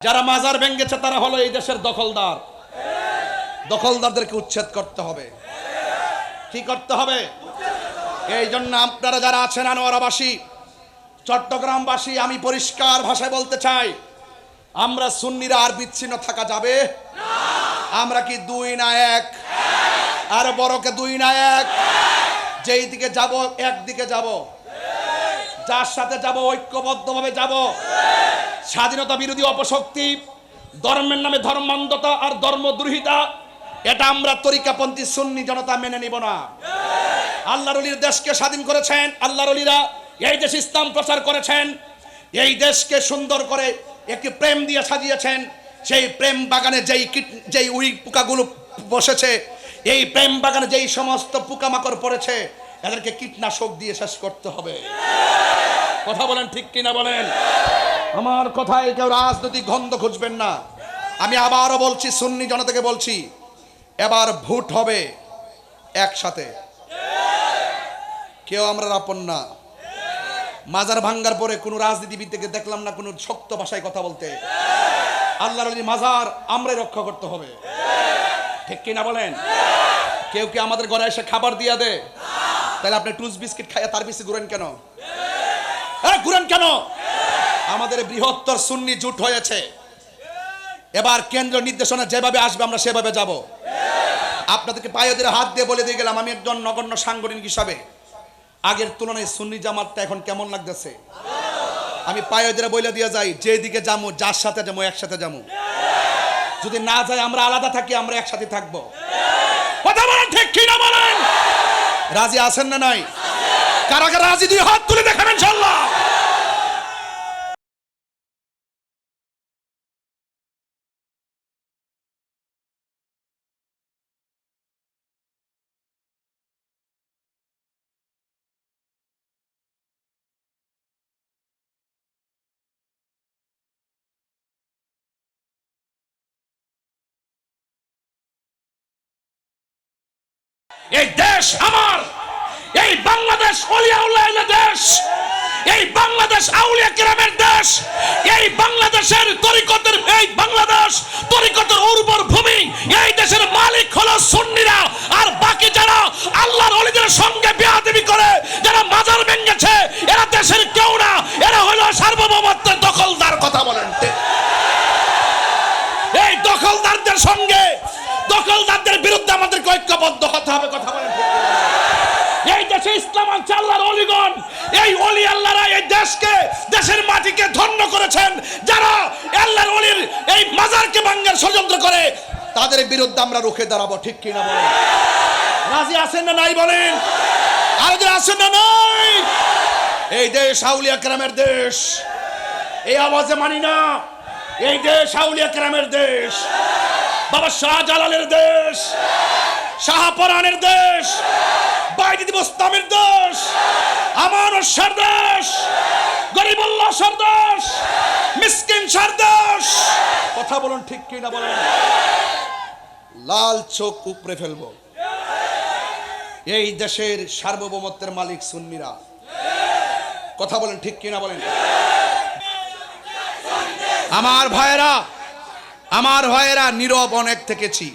যারা মাজার ভেঙেছে তারা হলো এই দেশের দখলদার। দখলদারদেরকে উচ্ছেদ করতে হবে। কি করতে হবে? এই জন্য আপনারা যারা আছেন আনোয়ারাবাসী, চট্টগ্রামবাসী, আমি পরিষ্কার ভাষায় বলতে চাই, আমরা সুন্নিরা আর বিচ্ছিন্ন থাকা যাবে না। আমরা কি দুই না এক? আর বড়কে দুই না এক? যেই দিকে যাব একদিকে যাব, যার সাথে যাব ঐক্যবদ্ধভাবে যাব। স্বাধীনতা বিরোধী অপশক্তি, ধর্মের নামে ধর্মান্ধতা আর ধর্মদ্রোহিতা, এটা আমরা তরিকাপন্থী সুন্নি জনতা মেনে নিব না। আল্লাহর ওলির দেশকে স্বাধীন করেছেন, আল্লাহর ওলিরা এই দেশে ইসলাম প্রচার করেছেন, এই দেশকে সুন্দর করে একটি প্রেম দিয়ে সাজিয়েছেন। সেই প্রেম বাগানে যেই উই পোকাগুলো বসেছে, এই প্রেম বাগানে যেই সমস্ত পোকামাকড় পড়েছে, এদেরকে কীটনাশক দিয়ে শেষ করতে হবে। কথা বলেন, ঠিক কিনা বলেন? আমার কথায় কেউ রাজনৈতিক গন্ধ খুঁজবেন না। আমি আবারও বলছি, সুন্নি জনতাকে বলছি, এবার ভোট হবে একসাথে, কেউ আমরা আপন না। মাজার ভাঙ্গার পরে কোনো রাজনীতিবিদকে দেখলাম না কোনো শক্ত ভাষায় কথা বলতে। আল্লাহর ওলি মাজার আমরাই রক্ষা করতে হবে, ঠিক কিনা বলেন? কেউ কি আমাদের ঘরে এসে খাবার দিয়া দে? তাহলে আপনি টুস বিস্কিট খাইয়া তার পিছিয়ে ঘুরেন কেন? ঘুরেন কেন? আমাদের বৃহত্তর সুন্নি জোট হয়েছে, এবার কেন্দ্র নির্দেশনা যেভাবে আসবে আমরা সেভাবে যাব। আপনাদেরকে পায়ে ধরে হাত দিয়ে বলে দিয়ে গেলাম, আমি একজন নগণ্য সাংগঠনিক হিসাবে আগের তুলনায় সুন্নি জামাতটা এখন কেমন লাগতেছে আমি পায়ে ধরে বলে দিয়ে যাই, যেদিকে যাবো, যার সাথে যাবো একসাথে যাবো। যদি না যাই আমরা আলাদা থাকি, আমরা একসাথে থাকবো। কথা বলেন, ঠিক কিনা বলেন? রাজি আছেন না নাই? কারা কারা রাজি? দুই হাত তুলে দেখাবেন ইনশাআল্লাহ। এই দেশ আমার, এই বাংলাদেশ ওলিয়া উল্লাহের দেশ, এই বাংলাদেশ আউলিয়া কেরামের দেশ, এই বাংলাদেশের তরিকতের, এই বাংলাদেশ তরিকতের উর্বর ভূমি। এই দেশের মালিক হলো সুন্নিরা, আর বাকি যারা আল্লাহর ওলিদের সঙ্গে বেয়াদবি করে, যারা মাজার ভেঙেছে, এরা দেশের কেউ না, এরা হলো সার্বভৌমত্বের দখলদার। কথা বলেন, এই দখলদারদের সঙ্গে, দখলদারদের বিরুদ্ধে আমাদেরকে ঐক্যবদ্ধ হতে হবে। কথা বলেন, এই দেশে ইসলাম আনছে আল্লাহর ওলিগণ। এই ওলি আল্লাহরা এই দেশকে, দেশের মাটিকে ধন্য করেছেন। যারা আল্লাহর ওলির এই মাজারকে ভাঙার ষড়যন্ত্র করে, তাদের বিরুদ্ধে আমরা রুখে দাঁড়াবো, ঠিক কিনা বলেন? রাজি আছেন না নাই বলেন? আর যারা আছেন না নাই? এই দেশ আউলিয়া কেরামের দেশ, এই আওয়াজে মানি না। এই দেশ আউলিয়া কেরামের দেশ, বাবা শাহজালালের দেশ, শাহপরানের দেশ, বাইজিদ বোস্তামের দেশ, আমানত শাহর দেশ, গরিবুল্লাহ শাহর দেশ, মিসকিন শাহর দেশ। কথা বলুন, ঠিক কিনা বলেন? লাল চোখ উপড়ে ফেলবো। এই দেশের সার্বভৌমত্বের মালিক সুন্নিরা। কথা বলেন, ঠিক কিনা বলেন? আমার ভাইয়েরা, আমার ভাইয়েরা, নীরব অনেক থেকেছি,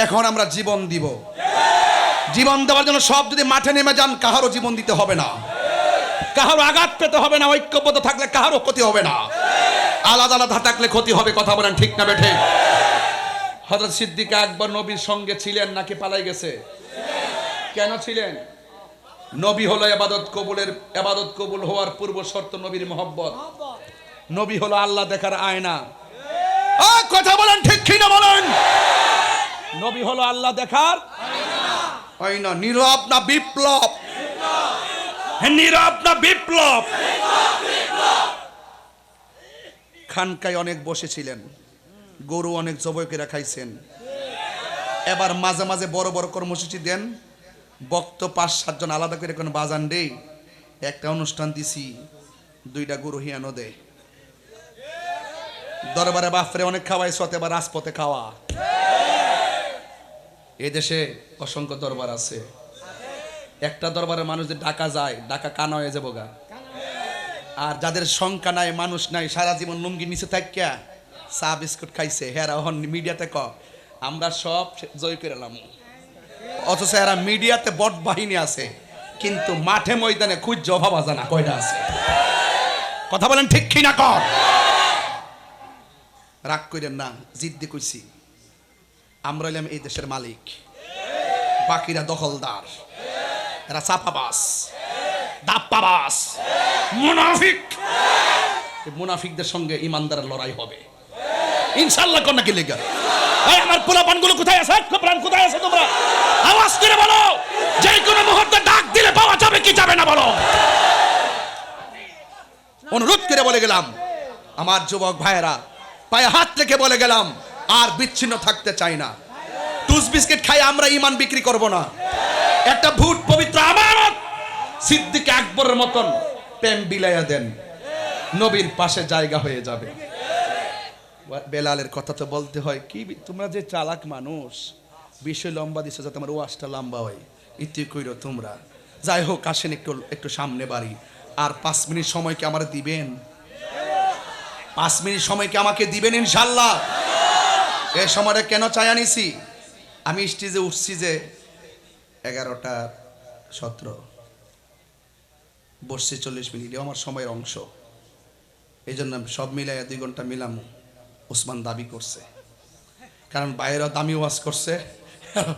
এখন আমরা জীবন দিব। জীবন দেওয়ার জন্য সব যদি মাঠে নেমে যান, কাহারও জীবন দিতে হবে না, কাহারও আঘাত পেতে হবে না, ঐক্যবদ্ধ থাকলে কাহারও ক্ষতি হবে না, আলাদা আলাদা থাকলে ক্ষতি হবে। কথা বলেন, ঠিক না বেঠে? হযরত সিদ্দিক আকবর নবীর সঙ্গে ছিলেন নাকি পালাই গেছে? কেন ছিলেন? নবী হলো ইবাদত কবুল হওয়ার পূর্ব শর্ত নবীর মহব্বত। নবী হলো আল্লাহ দেখার আয়না। কথা বলেন, ঠিক কিনা বলেন? নবী হলো আল্লাহ দেখার আয়না। নীরব না বিপ্লব? নীরব না বিপ্লব? খানকায় অনেক বসেছিলেন, গরু অনেক জবাই করে খাইছেন। এবার মাঝে মাঝে বড় বড় কর্মসূচি দেন, বক্ত ৫-৭ জন আলাদা করে কোনো বাজান রে, একটা অনুষ্ঠান দিছি, 2টা গরু হিয়ানো দে। দরবারে বাফরে অনেক খাওয়াইছ, এবার রাজপথে খাওয়া। এই দেশে অসংখ্য দরবার আছে, একটা দরবারের মানুষ যে ডাকা যায়, ডাকা কানা হয়ে যাবো গা। আর যাদের সংখ্যা নাই, মানুষ নাই, সারা জীবন লুঙ্গি নিচে থাকিয়া চা বিস্কুট খাইছে, হেরা হন মিডিয়াতে আমরা সব জয় করে এলাম। অথচ এরা মিডিয়াতে বট বাহিনী আছে, কিন্তু মাঠে ময়দানে খুঁজ অভাব জানা কয়টা আছে। কথা বলেন ঠিক কি না? কর রাগ করেন না, জিদ্দি কইছি। আমরা হইলাম এই দেশের মালিক, বাকিরা দখলদার, এরা চাপাবাস, দাপ্পাবাস, মুনাফিক। মুনাফিকদের সঙ্গে ইমানদারের লড়াই হবে ইনশাআল্লাহ। কোন নাকি লেগা এই আমার পোলাপানগুলো কোথায় আছে? প্রাণ কোথায় আছে? তোমরা আওয়াজ করে বলো, যে কোনো মুহূর্তে ডাক দিলে পাওয়া যাবে কি যাবে না বলো। অনুরোধ করে বলে গেলাম, আমার যুবক ভাইয়েরা, পায়ে হাত রেখে বলে গেলাম, আর বিচ্ছিন্ন থাকতে চাই না। টুস বিস্কিট খাই আমরা ইমান বিক্রি করব না। একটা ভূত পবিত্র আমানত সিদ্দিক আকবরের মতন প্রেম বিলাইয়া দেন, নবীর পাশে জায়গা হয়ে যাবে। বেলালের কথা তো বলতে হয় কি, তোমরা যে চালাক মানুষ, বিষয় লম্বা দিছো যাতে আমার ওয়াজটা লম্বা হয়, ইতি কইরো তোমরা। যাই হোক, আসেন একটু সামনে বাড়ি। আর 5 মিনিট সময় কি আমার দিবেন? 5 মিনিট সময় কি আমাকে দিবেন ইনশাআল্লাহ? এই সময়টা কেন চাই আনিছি? আমি স্টেজে উঠছি যে 11:17, বসছি 40 মিনিট, আমার সময়ের অংশ। এই জন্য সব মিলাই 2 ঘন্টা মিলাম। ওসমান দাবি করছে, কারণ বাইরেও দামি ওয়াজ করছে,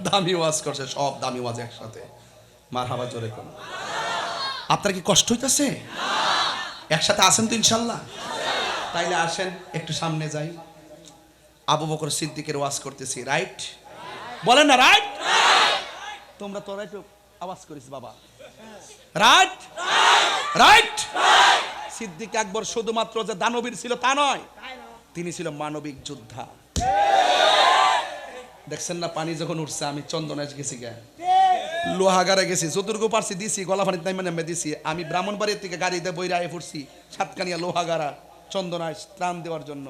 দামি ওয়াজ করছে, সব দামি ওয়াজ একসাথে। মারহাবা জোরে কোন। আপনার কি কষ্ট হইতাছে? একসাথে আসেন তো ইনশাল্লাহ? তাইলে আসেন একটু সামনে যাই। আবু বকর সিদ্দিকের ওয়াজ করতেছি, রাইট? বলেন না রাইট? তোমরা তো রাইট আওয়াজ করিস বাবা, রাইট? রাইট। সিদ্দিক আকবর শুধুমাত্র যে দানবীর ছিল তা নয়, তিনি ছিল মানবিক যোদ্ধা। দেখছেন না, পানি যখন উঠছে, আমি চন্দনাইশ গেছি, লোহাগারে গেছি, যতটুকু পারছি দিছি, গলা পানিতে নামে দিছি। আমি ব্রাহ্মণবাড়ির থেকে গাড়িতে বইরা আয়ে পড়ছি সাতকানিয়া, লোহাগাড়া, চন্দনাইশ ত্রাণ দেওয়ার জন্য।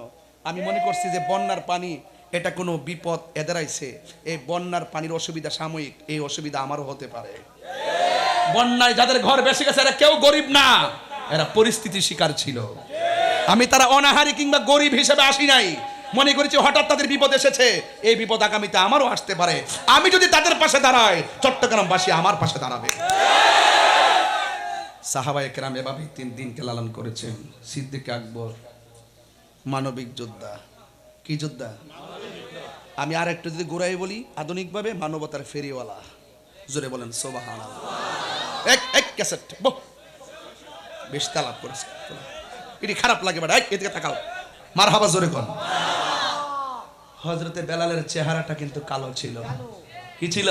আমি মনে করছি যে বন্যার পানি এটা কোনো বিপদ এদের আইছে, এই বন্যার পানির অসুবিধা সাময়িক, এই অসুবিধা আমারও হতে পারে। বন্যায় যাদের ঘর বেশি গেছে এরা কেউ গরিব না, এরা পরিস্থিতির শিকার ছিল। আমি তারা অনাহারি কিংবা গরিব হিসেবে আসি নাই, মনে করেছি হঠাৎ তাদের বিপদ এসেছে, এই বিপদ আগামীতে আমারও আসতে পারে। আমি যদি তাদের পাশে দাঁড়াই, চট্টগ্রামবাসী আমার পাশে দাঁড়াবে। সাহাবায়ে কেরাম এভাবে 3 দিনকে লালন করেছেন। সিদ্দিক আকবর মানবিক যোদ্ধা। কি যোদ্ধা? আমি আর একটু যদি ঘুরাই বলি, আধুনিকভাবে মানবতার ফেরিওয়ালা। জোরে বলেন সুবহানাল্লাহ। এক ক্যাসেট বেশ তালাপ করেছে, এটি খারাপ লাগে বাড়া, এদিকে তাকাও। মারহাবা জোরে কোন। হযরতে বেলালের চেহারাটা কিন্তু কালো ছিল। কি ছিল?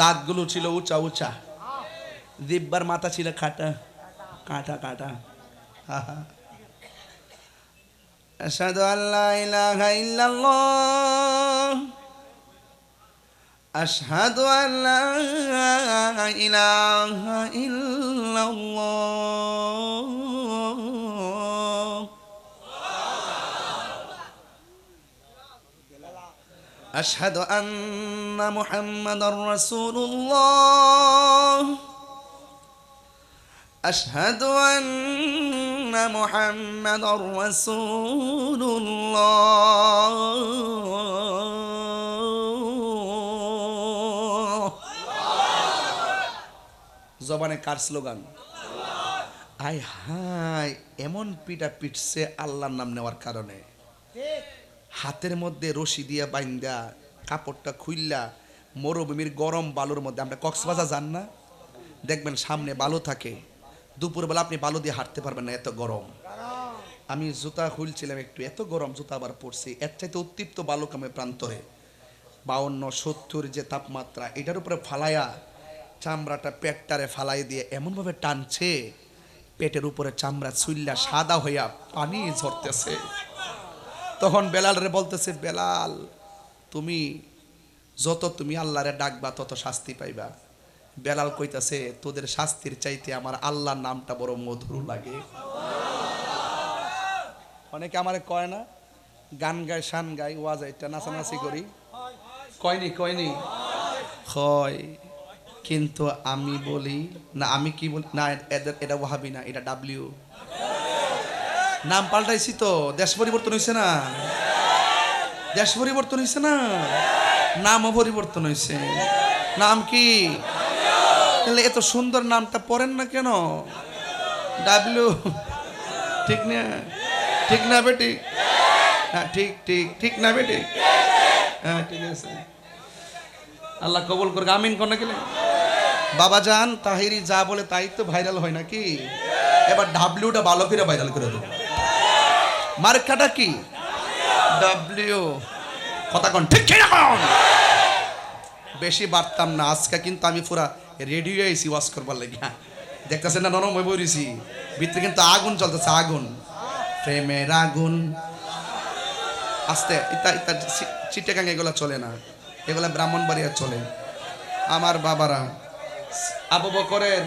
দাঁতগুলো ছিল উঁচা উঁচা, জিহ্বার মাথা ছিল কাটা কাটা কাটা। আশহাদু আল্লা ইলাহা ইল্লাল্লাহ, আশহাদু আল্লা ইলাহা ইল্লাল্লাহ, আশহাদু আন্না মুহাম্মাদার রাসূলুল্লাহ, আশহাদু আন্না মুহাম্মাদার রাসূলুল্লাহ। জবানে কার স্লোগান? আয় হায়, এমন পিটা পিটছে আল্লাহর নাম নেওয়ার কারণে। হাতের মধ্যে রশি দিয়া বাইন্দা, কাপড়টা খুইল্লা, মরুভূমির গরম বালুর মধ্যে। আমরা কক্সবাজার যান না, দেখবেন সামনে বালু থাকে, দুপুরবেলা আপনি বালু দিয়ে হাঁটতে পারবেন না, এত গরম। আমি জুতা খুলছিলাম একটু, এত গরম, জুতা আবার পড়ছি। এর চাইতে উত্তপ্ত বালুকামে প্রান্তরে 52-70 যে তাপমাত্রা, এটার উপরে ফালাইয়া চামড়াটা পেটটারে ফালাই দিয়ে এমনভাবে টানছে, পেটের উপরে চামড়া ছুইল্লা সাদা হইয়া পানি ঝরতেছে। তখন বেলালরে বলতেছে, বেলাল তুমি যত তুমি আল্লাহরে ডাকবা তত শাস্তি পাইবা। বেলাল কইতাছে, তোদের শাস্তির চাইতে আমার আল্লাহর নামটা বড় মধুর লাগে। অনেকে আমারে কয় না, গান গায়, শান গাই, ওয়াজ এটা নাচানাচি করি, কয়নি কয়নি হয়। কিন্তু আমি বলি না, আমি কি বলি না, এদের এটা ওয়াহাবি না, এটা ডাব্লিউ। নাম পাল্টাইছি তো, দেশ পরিবর্তন হয়েছে না, দেশ পরিবর্তন হয়েছে না, নামও পরিবর্তন হয়েছে। নাম কি? তাহলে এত সুন্দর নামটা পড়েন না কেন? ডাব্লিউ। ঠিক না? ঠিক না বেটি? হ্যাঁ ঠিক ঠিক ঠিক না বেটি? হ্যাঁ ঠিক আছে, আল্লাহ কবুল করুক, আমিন কোন গেলে। বাবা জান তাহিরি যা বলে তাই তো ভাইরাল হয় নাকি? এবার ডাব্লিউটা ভালো করে ভাইরাল করে দেবো। মার্কাটা কি? ডাব্লিউ। কথা কোন ঠিক কিনা কোন? বেশি বাড়তাম না, আজকে কিন্তু আমি পুরা রেডি হয়েছি ওয়াশ করবার লাগি। দেখতেছেন না নরম হয়ে বলেছি, ভিতরে কিন্তু আগুন চলতেছে, আগুন, প্রেমের আগুন। আস্তে ইতা ইতা চিটাগাং এগুলা চলে না, এগুলা ব্রাহ্মণবাড়িয়া চলে। আমার বাবারা, আবু বকরের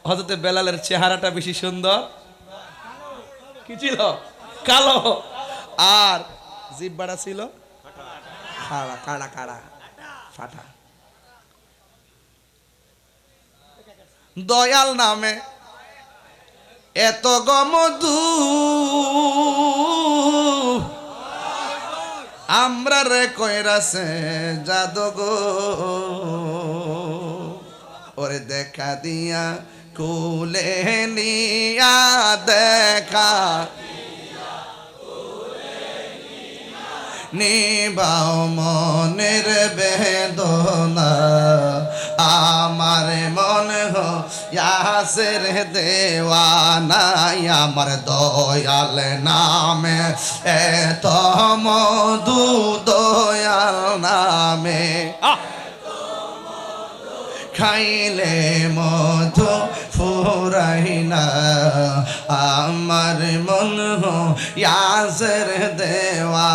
হযরতে বেলালের চেহারাটা বেশি সুন্দর, কি ছিল? কালো, আর জিহ্বাটা ছিল কাড়া কাড়া কাড়া ফাটা। দয়াল নামে এত গমধু আমরা রে কইরাছে জাদু গো, ওরে দেখা দিয়া কুলে নিয়া দেখা নিবাও মনের বেদনা, আমার মন ইয়াসের দেওয়ানা, আমার দয়াল নামে এত মধু, দয়াল নামে খাইলে মধু ফুরাই না, আমার মন ইয়াসের দেওয়া।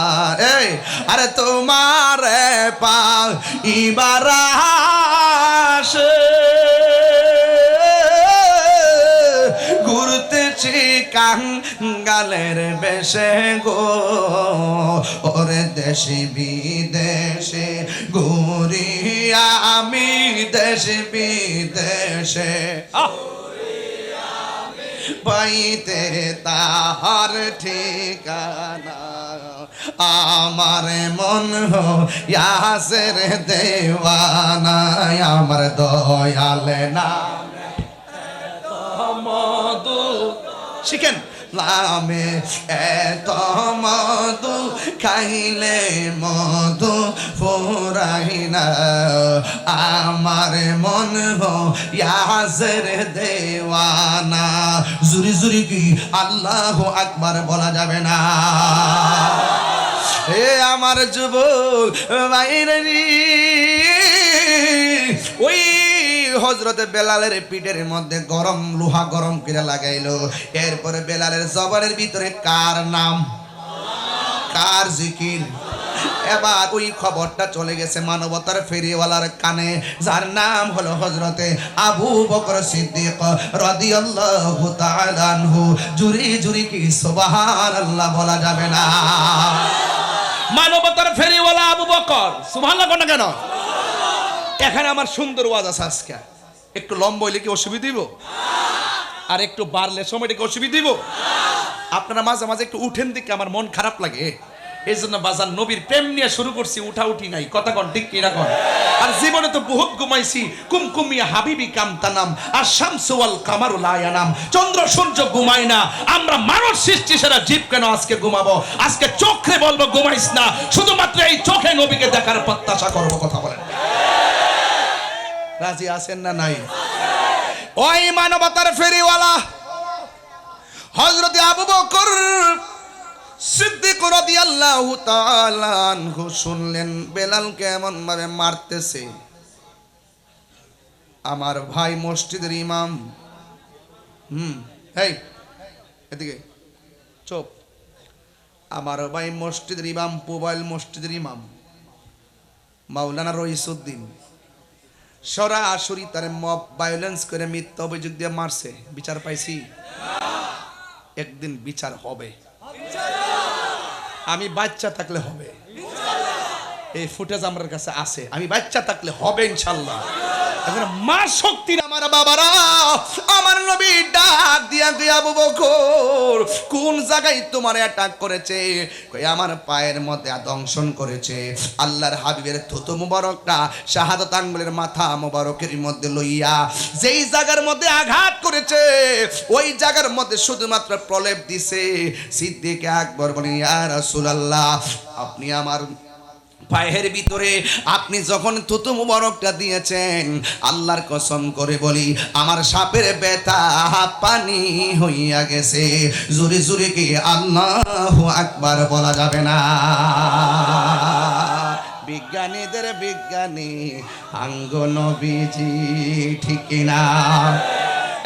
এই আরে তোমার পা ইবার আসে ঘুরতেছি কাঙ্গালের বেশে গো, ওরে দেশে বিদেশে ঘুরি আমি, দেশে বিদেশে পাইতে তাহার ঠিকানা, আমার মন ইয়াসের দেওয়ানা, আমার দয়াল নাম মধু শিখেন নামে এত মধু খাইলে মধু ফুরাই না, আমার মন ইয়াসের দেওয়ানা। জুরি জুরি কি আল্লাহু আকবার বলা যাবে না? হে আমার যুবক ভাইরা, ওই হযরতে বেলালের পিঠের মধ্যে গরম লোহা গরম করে লাগাইলো, এরপরে বেলালের জবানের ভিতরে কার নাম, কার জিকির। এবার ওই খবরটা চলে গেছে মানবতার ফেরিওয়ালার কানে, যার নাম হলো হযরতে আবু বকর সিদ্দিক রাদিয়াল্লাহু তাআলা আনহু। জুরি জুরি কি সুবহানাল্লাহ বলা যাবে না? মানবতার ফেরিওয়ালা আবু বকর, সুবহানাল্লাহ কোন কেন? এখানে আমার সুন্দর ওয়াজ আছে আজকে, একটু লম্বা হইলে কি অসুবিধা দিব? আর একটু বাড়লে সময়টা কি অসুবিধা দিব? আপনারা মাঝে মাঝে একটু উঠেন দিকে, আমার মন খারাপ লাগে। এই জন্য বাজার নবীর প্রেম নিয়ে শুরু করছি, উঠা উঠি নাই, কথা কন ঠিক কিনা কন? আর জীবনে তো বহুত ঘুমাইছি, কুমকুমিয়া হাবিবি কামতানাম, আর শামসু ওয়াল কামারু লা ইয়ানাম, চন্দ্র সূর্য ঘুমায় না, আমরা মানুষ সৃষ্টি সেরা জীব কেন আজকে ঘুমাবো? আজকে চোখে বলবো ঘুমাইস না, শুধুমাত্র এই চোখে নবীকে দেখার প্রত্যাশা করবো। কথা বলেন রাজি আছেন না নাই? ওই মানবতার ফেরিওয়ালা হযরত আবু বকর সিদ্দিক রাদিয়াল্লাহু তাআলা আনহু শুনলেন বেলাল কেমন ভাবে মারতেছে। আমার ভাই মসজিদের ইমাম, এই এদিকে চুপ, আমার ভাই মসজিদের ইমাম, পুবাইল মসজিদের ইমাম মাওলানা রইসউদ্দিন সরাসরি তার মব ভায়োলেন্স করে মিথ্যা অভিযোগ দিয়ে মারছে। বিচার পাইছি? একদিন বিচার হবে, আমি বাচ্চা থাকলে হবে। এই ফুটেজ আমার কাছে আছে, আমি বাচ্চা থাকলে হবে ইনশাল্লাহ। এখন মা শক্তির আমার বাবারা, আমার নবী ডাক দিয়া গিয়া আবু বকর কোন জায়গায় তোমার অ্যাটাক করেছে? কই আমার পায়ের মধ্যে দংশন করেছে। আল্লাহর হাবিবের থুতু মুবারকটা শাহাদাত আঙ্গুলের মাথা মুবারকের মধ্যে লইয়া যেই জায়গার মধ্যে আঘাত করেছে ওই জায়গার মধ্যে শুধুমাত্র প্রলেপ দিছে। সিদ্দিক আকবর বলেন, ইয়া রাসূলুল্লাহ, আপনি আমার পায়ের ভিতরে আপনি যখন থুতু মুবারকটা দিয়েছেন, আল্লাহর কসম করে বলি আমার সাপের ব্যথা পানি হইয়া গেছে। জোরে জোরে কি আল্লাহু আকবার বলা যাবে না? বিজ্ঞানীদের বিজ্ঞানী আঙ্গ নবীজি, ঠিক না?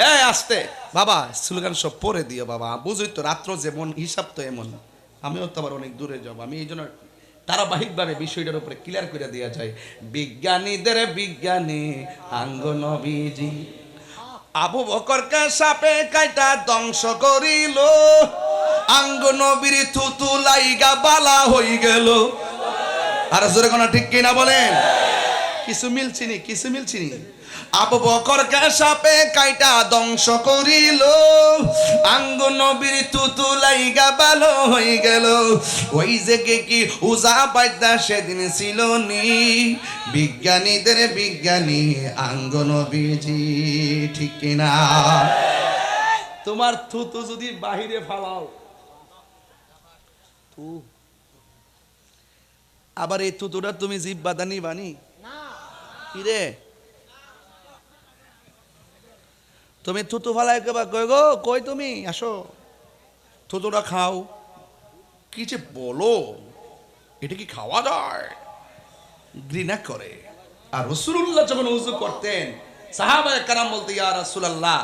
এই আস্তে বাবা, স্লোগান সব পরে দিও বাবা, বুঝই তো রাত্র যেমন হিসাব তো এমন। আমিও তো আবার অনেক দূরে যাব, আমি এই জন্য ধারাবাহিকভাবে বিষয়টার উপরে ক্লিয়ার করে দেওয়া যায়। বিজ্ঞানীদের বিজ্ঞানী আঙ্গ নবীজি, আবু বকরকে সাপে কাইটা ধ্বংস করিল, আঙ্গ নবীর থুতু লাইগা বালা হই গেল। আর জোরে কোন ঠিক কিনা বলেন? কিছু মিলছিনি, কিছু মিলছিনি। আবু বকরকে সাপে কাইটা ধ্বংস করিল, আঙ্গ নবীর থুতু লাইগা ভালো হয়ে গেল। ওই যে কি উজা বাইদা সেদিন ছিল নি, বিজ্ঞানীদের বিজ্ঞানী আঙ্গ নবীজি, ঠিক কিনা? তোমার থুতু যদি বাহিরে ফালাও, আবার এই থুতুটা তুমি জিহ্বাটা নিবানি কি রে? তুমি থুতু ফালাই কই গো, কই তুমি আসো, থুতুটা খাও। কি যে বলো, এটা কি খাওয়া যায়? ঘৃণা করে। আর রাসূলুল্লাহ যখন ওযু করতেন, সাহাবায়ে কেরাম বলতে, ইয়া রাসূলুল্লাহ,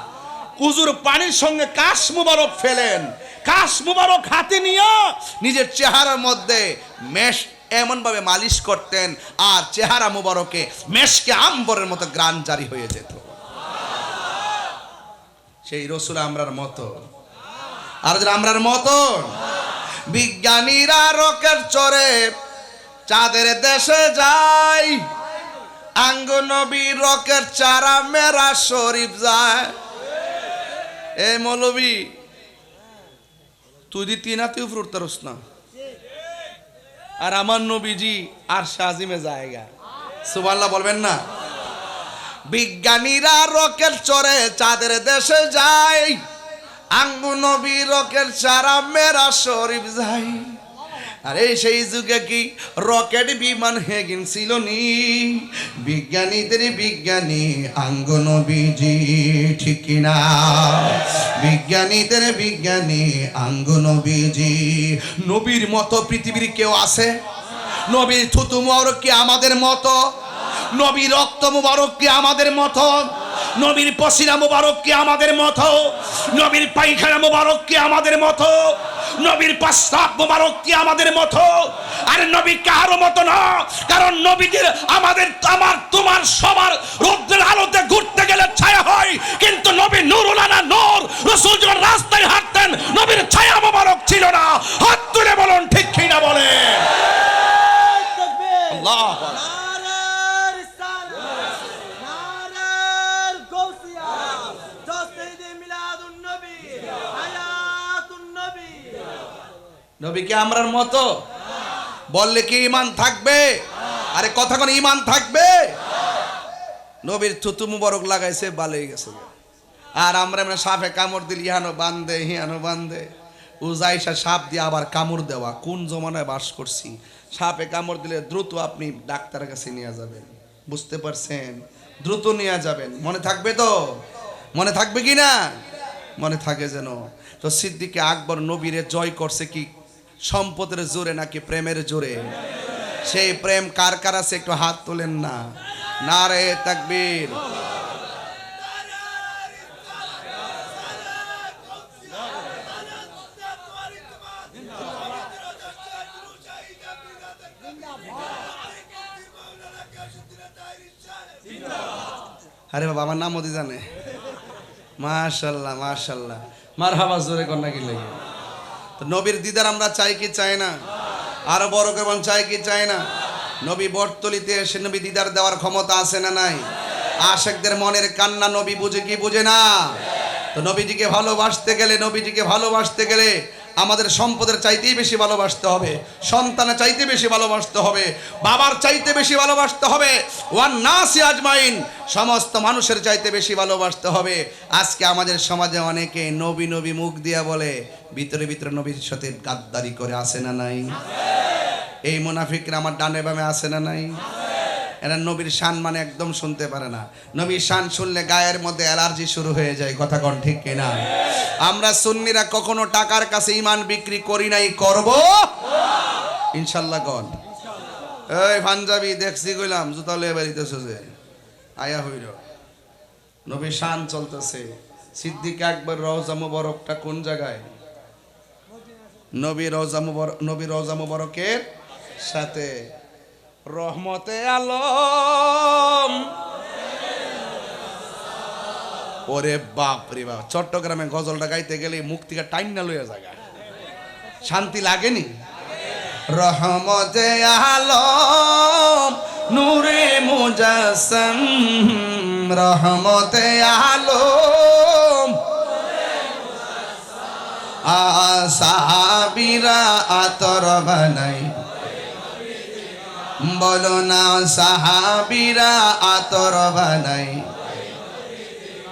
উযুর পানির সঙ্গে কাশ মুবারক ফেলেন, কাশ মুবারক হাতে নিয়ে নিজের চেহারার মধ্যে মেশ এমন ভাবে মালিশ করতেন আর চেহারা মুবারকে মেশকে আম্বরের মতো গ্রান জারি হয়ে যেত। সেই রসুল আমরার মতো, আর আমরার মতো। বিজ্ঞানীরা রকেট চড়ে চাঁদের দেশে যায়, আঙ্গ নবী রকেট চারা মেরা শরীফ যায়। এ মৌলবী, তুই দি তিন হাতে উপর উঠতারস না, আর আমার নবীজি আর শাজিমে জায়গা। সুবহানাল্লাহ বলবেন না? বিজ্ঞানীরা রকেট চড়ে চাঁদের দেশে যায়, আঙ্গ নবী রকেট চারা মেরা শরীফ যায়। আরে সেই যুগে কি রকেট বিমান হেগিন ছিল নি? বিজ্ঞানীদের বিজ্ঞানী আঙ্গ নবীজি, ঠিক না? বিজ্ঞানীদের বিজ্ঞানী আঙ্গ নবীজি। নবীর মতো পৃথিবীর কেউ আছে? নবীর থুতু মুবারক কি আমাদের মতো? নবীর রক্ত মুবারক কি আমাদের মতো? নবীর পসিনা মুবারক কি আমাদের মতো? নবীর পায়খানা মুবারক কি আমাদের মতো? নবীর প্রস্রাব মুবারক কি আমাদের মতো? আরে নবী কারো মতো না, কারণ নবীদের আমাদের আমার তোমার সবার রৌদ্রের আলোতে ঘুরতে গেলে ছায়া হয়, কিন্তু নবী নূরুল আলা নূর। রাসূল যখন রাস্তায় হাঁটতেন নবীর ছায়া মুবারক ছিল না। হাত তুলে বলুন ঠিক কি না বলে? আল্লাহু আকবার। নবী কি আমরার মতো? বললে কি ঈমান থাকবে? আরে কথা কোন ঈমান থাকবে? নবীর থুতু মুবারক লাগাইছে, ভালো হয়ে গেছে। আর আমরা মানে সাপে কামড় দিল, ইহানো বান্ধে হিয়ানো বান্ধে, উজাইসা সাপ দিয়ে আবার কামড় দেওয়া। কোন জমানায় বাস করছি? সাপে কামড় দিলে দ্রুত আপনি ডাক্তারের কাছে নিয়ে যাবেন, বুঝতে পারছেন? দ্রুত নিয়ে যাবেন। মনে থাকবে তো? মনে থাকবে কি না? মনে থাকে যেন। তো সিদ্দিক আকবর নবীরে জয় করছে কি সম্পদের জোরে নাকি প্রেমের জোরে? সেই প্রেম কার কার আছে একটু হাত তোলেন না। নারে তাকবীর। আরে বাবা, আমার নাম মোদি জানে। মাশাআল্লাহ মাশাআল্লাহ, মারহাবা, জোরে কন্যা কি লাগে। তো নবীর দিদার আমরা চাই কি চাই না? আরো বড় কেমন চাই কি চাই না? নবী বটতলিতে এসে নবী দিদার দেওয়ার ক্ষমতা আছে না নাই? আশিকদের মনের কান্না নবী বুঝে কি বুঝে না? তো নবীজিকে ভালোবাসতে গেলে আমাদের সম্পদের চাইতেই বেশি ভালোবাসতে হবে, সন্তানের চাইতে বেশি ভালোবাসতে হবে, বাবার চাইতে বেশি ভালোবাসতে হবে, ওয়ান নাসি আজমাইন, সমস্ত মানুষের চাইতে বেশি ভালোবাসতে হবে। আজকে আমাদের সমাজে অনেকে নবী নবী মুখ দিয়া বলে, ভিতরে ভিতরে নবীর সাথে গাদ্দারি করে, আসে না নাই? এই মুনাফিকরা আমার ডানে বামে আসে না নাই? এরা নবীর শান মানে একদম শুনতে পারে না। নবীর শান শুনলে গায়ের মধ্যে অ্যালার্জি শুরু হয়ে যায়। কথা কোন ঠিক কিনা? আমরা সুন্নিরা কখনো টাকার কাছে ঈমান বিক্রি করি নাই, করব ইনশাআল্লাহ। কোন এই পাঞ্জাবি দেখছি কইলাম জুতা লয়ে বাড়িতেছে যে আয়া হইল, নবীর শান চলতেছে। সিদ্দিক আকবর রওজা মুবারকটা কোন জায়গায়? নবী রওজা মুবারকের সাথে। রহমতে আলম, ওরে বাপ রে বাপ, চট্টগ্রামে গজলটা গাইতে গেলে মুখ থেকে টাইনা লইয়া জায়গা, শান্তি লাগেনি? রহমতে আলম নূরে মুজাসসম, রহমতে আলম সাহাবীরা আতর বানাই, বলো না সাহাবীরা আতর বানাই,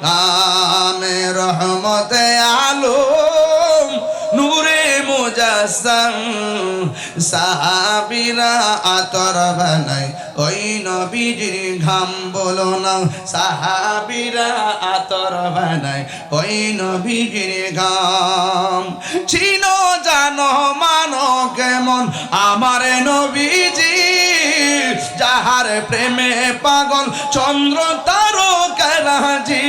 নামে রহমতে আলম নূরে মুজাসসম, সাহাবীরা আতর বানাই, ওই নবীজির ঘাম, বলো না সাহাবীরা আতর বানাই, ওই নবীজির ঘাম। চিনো জানো মানো কেমন আমার নবীজি, যাহার প্রেমে পাগল চন্দ্র তারকারাজি,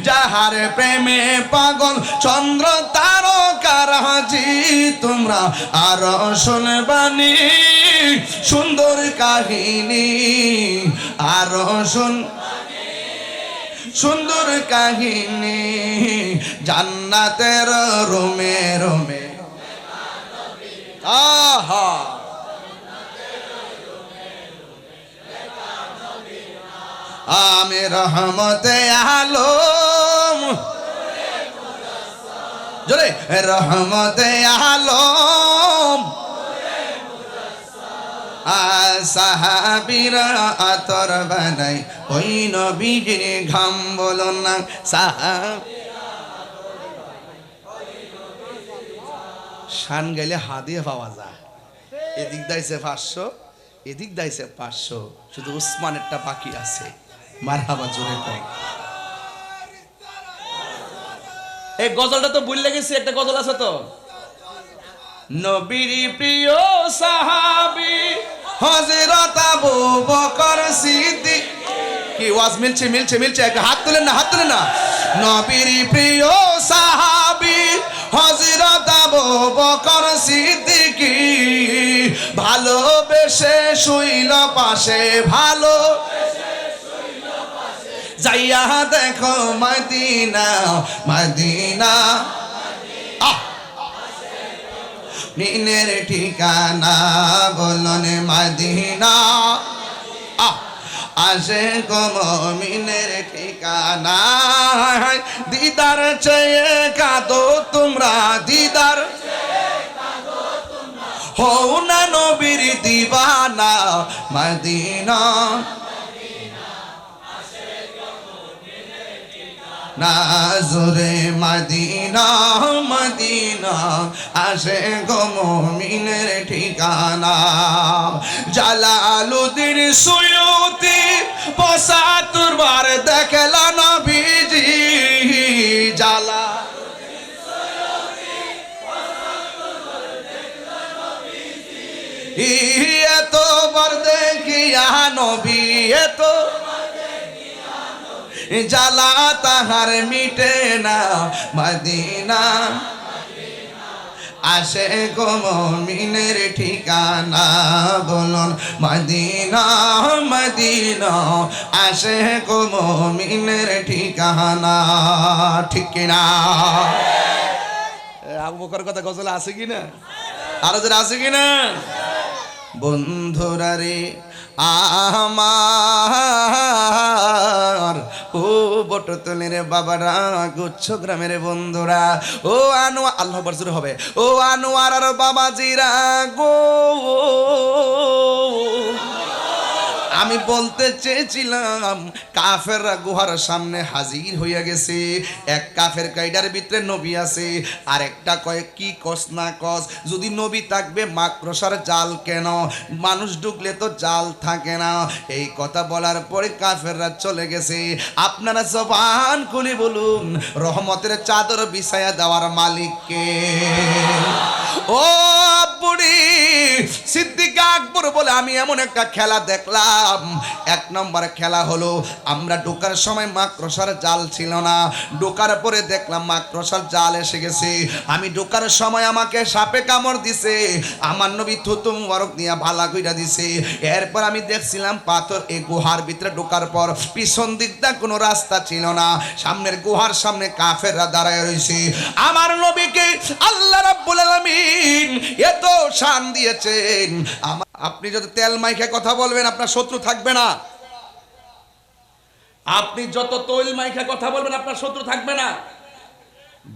যাহার প্রেমে পাগল চন্দ্র তারকারাজি। তোমরা আরো শুনবানি সুন্দর কাহিনী, আরো সুন্দর কাহিনী, জান্নাতের রোমে রোমে। আহা, আমি রহমতে আলম, জোরে রহমতে আলম, সাহাবীরা আতর বানাই, ওই নবীজির ঘাম, বলো না শান গাইলে হাদিয়ে পাওয়া যায়। এদিক দাইছে 500, এদিক দাইছে 500, শুধু উসমানেরটা বাকি আছে। মারহাবা জোরে কর। এই গজলটা তো ভুলে গেছি, একটা গজল আছে তো, নবীর প্রিয় সাহাবী হযরত আবু বকর সিদ্দিক। কি ওয়াজ মিলছে মিলছে মিলছে, একটা হাত তুলেন না, হাত তুলেন না। নবীর প্রিয় সাহাবী হযরত আবু বকর সিদ্দিক, ভালোবেসে শুইল পাশে, ভালো যাইয়া দেখো মদিনা, মদিনা মিনের ঠিকানা, বলুন মদিনা আসে গো মুমিনের ঠিকানা। দিদার চেয়ে কাঁদো তোমরা, দিদার হও না নবীর দিবানা, মদিনা নাজরে মদিনা, মদিনা আসে গো মুমিনের ঠিকানা। জালালুদ্দিন সুয়ুতি ৭৫ বার দেখলা নবীজি, জালালুদ্দিন সুয়ুতি ৭৫ বার দেখলা নবীজি, এতবার দেখিয়া নবী, এত জালা তাহার মিটে না, মদিনা আসে গো মুমিনের ঠিকানা, বলুন মদিনা, মদিনা আসে গো মুমিনের ঠিকানা। ঠিক কিনা? আবু বকর কথা গজলে আছে কিনা? আরো যারা আছে কিনা? বন্ধুরা রে আমার, ও বটতলের বাবারা, গুচ্ছ গ্রামের বন্ধুরা, ও আনোয়ার, আল্লাহ বরজুর হবে, ও আনোয়ার আর বাবাজিরা গো, আমি বলতে চেয়েছিলাম কাফেররা গুহার সামনে হাজির হইয়া গেছে। এক কাফের কাইডার ভিতরে নবী আছে, আর একটা কয় কি কস না কস, যদি নবী থাকবে মাকড়সার জাল কেন, মানুষ ঢুকলে তো জাল থাকে না। এই কথা বলার পরে কাফেররা চলে গেছে। আপনারা জবান খুলে বলুন, রহমতের চাদর বিছায়া দেওয়ার মালিককে। ও বুড়ি সিদ্দিক আকবর বলে, আমি এমন একটা খেলা দেখলাম। এক নম্বর খেলা হলো, আমরা ঢোকার সময় মাকড়সার জাল ছিল না, ঢোকার পরে দেখলাম মাকড়সার জাল এসে গেছে। আমি ঢোকার সময় আমাকে সাপে কামড় দিছে, আমার নবী থুতু মুবারক নিয়ে ভালা কইরা দিছে। এরপর আমি দেখছিলাম পাথর, এই গুহার ভিতরে ঢোকার পর পিছন দিকটা কোনো রাস্তা ছিল না, সামনের গুহার সামনে কাফেররা দাঁড়ায় রয়েছে। আমার নবীকে আল্লাহ রাব্বুল আলামিন এত শান দিয়েছেন। আপনি যদি তেল মাইখে কথা বলবেন, আপনার শত্রু থাকবে না। আপনি যত তৈল মাইখে কথা বলবেন, আপনার শত্রু থাকবে না।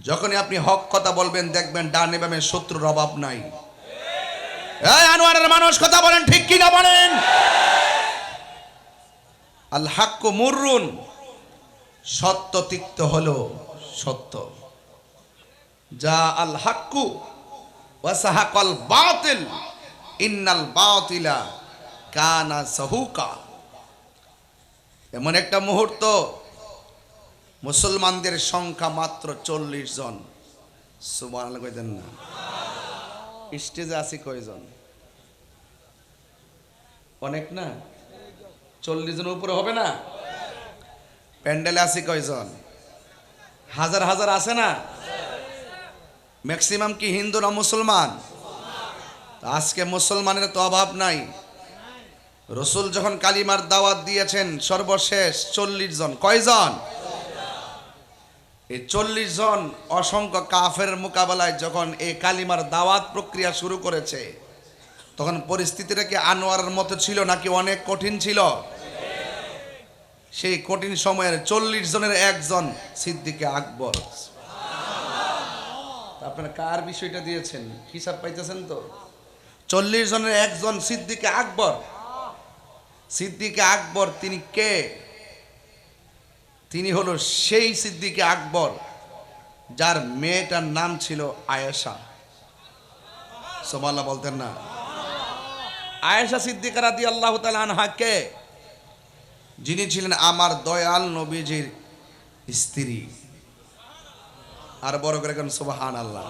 যখনই আপনি হক কথা বলবেন, দেখবেন ডানে বামে শত্রুর অভাব নাই। এই আনোয়ারের মানুষ কথা বলেন, ঠিক কি না বলেন? আল হাক্কু মুররুন, সত্য তিক্ত হলো সত্য। যা আল হাক্কু ওয়া সাহাকাল বাতিল, ইন্নাল বাতিলা কানা সাহুকা। এমন একটা মুহূর্ত, মুসলমানদের সংখ্যা মাত্র 40 জন। সুবহানাল্লাহ কইতেন না? স্টেজে আছি কয়জন? অনেক না? 40 জনের উপরে হবে না? প্যান্ডেলে আছি কয়জন? হাজার হাজার আছে না? ম্যাক্সিমাম কি হিন্দু না মুসলমান? আজকে মুসলমানের তো অভাব নাই। রসুল যখন কালিমার দাওয়াত দিয়েছেন, সর্বশেষ 40 জন। কয়জন? এই 40 জন অসংখ্য কাফের মোকাবেলায় যখন এই কালিমার দাওয়াত প্রক্রিয়া শুরু করেছে, তখন পরিস্থিতিটা কি আনোয়ারের মতো ছিল নাকি অনেক কঠিন ছিল? সেই কঠিন সময়ের 40 জনের একজন সিদ্দিকে আকবর। আপনারা কার বিষয়টা দিয়েছেন হিসাব পাইতেছেন তো? 40 জনের একজন সিদ্দিকে আকবর। সিদ্দিকে আকবর তিনি কে? তিনি হলো সেই সিদ্দিকে আকবর যার মেয়েটার নাম ছিল আয়েশা। সুবহানাল্লাহ বলতেন না? আয়েশা সিদ্দিকা রাদিয়াল্লাহু তাআলা আনহা কে? যিনি ছিলেন আমার দয়াল নবীজির স্ত্রী। আর বড় করে কেন সুবহানাল্লাহ।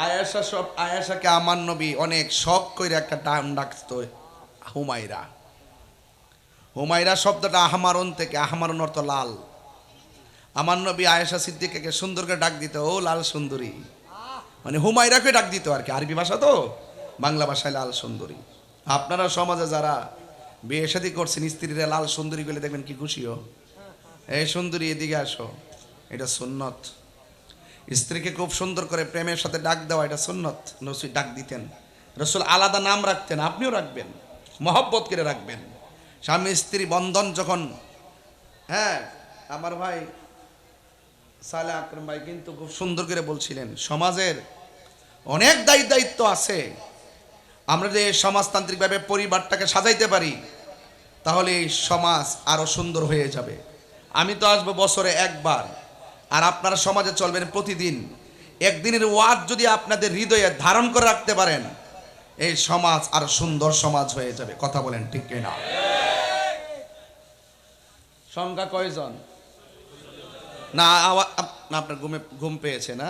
আয়েশা, সব আয়েশাকে আমার নবী অনেক শখ করে একটা নাম ডাকতো, হুমায়রা। হুমায়রা শব্দটা আহমারন থেকে, আহমারন অর্থ লাল। আমার নবী আয়েশা সিদ্দিকাকে সুন্দর করে ডাক দিত, ও লাল সুন্দরী, মানে হুমায়রাকে ডাক দিত আর কি। আরবি ভাষা তো, বাংলা ভাষায় লাল সুন্দরী। আপনারা সমাজে যারা বিয়ে শাদী করছেন, স্ত্রীরা লাল সুন্দরী বলে দেখবেন কি খুশিও, এই সুন্দরী এদিকে আসো, এটা সুন্নত। স্ত্রীকে খুব সুন্দর করে প্রেমের সাথে ডাক দেওয়া, এটা সুন্নত। রসুল ডাক দিতেন, রসুল আলাদা নাম রাখতেন, আপনিও রাখবেন, মহব্বত করে রাখবেন। স্বামী স্ত্রী বন্ধন যখন, হ্যাঁ আমার ভাই সালে আকরাম ভাই কিন্তু খুব সুন্দর করে বলছিলেন, সমাজের অনেক দায়িত্ব আছে। আমরা যে সমাজতান্ত্রিকভাবে পরিবারটাকে সাজাইতে পারি, তাহলে এই সমাজ আরো সুন্দর হয়ে যাবে। আমি তো আসবো বছরে একবার, আর আপনারা সমাজে চলবেন প্রতিদিন। একদিনের ওয়াজ যদি আপনাদের হৃদয়ে ধারণ করে রাখতে পারেন, এই সমাজ আরো সুন্দর সমাজ হয়ে যাবে। কথা বলেন ঠিক কিনা? সংখ্যা কয়জন? না আপনার ঘুম পেয়েছে না?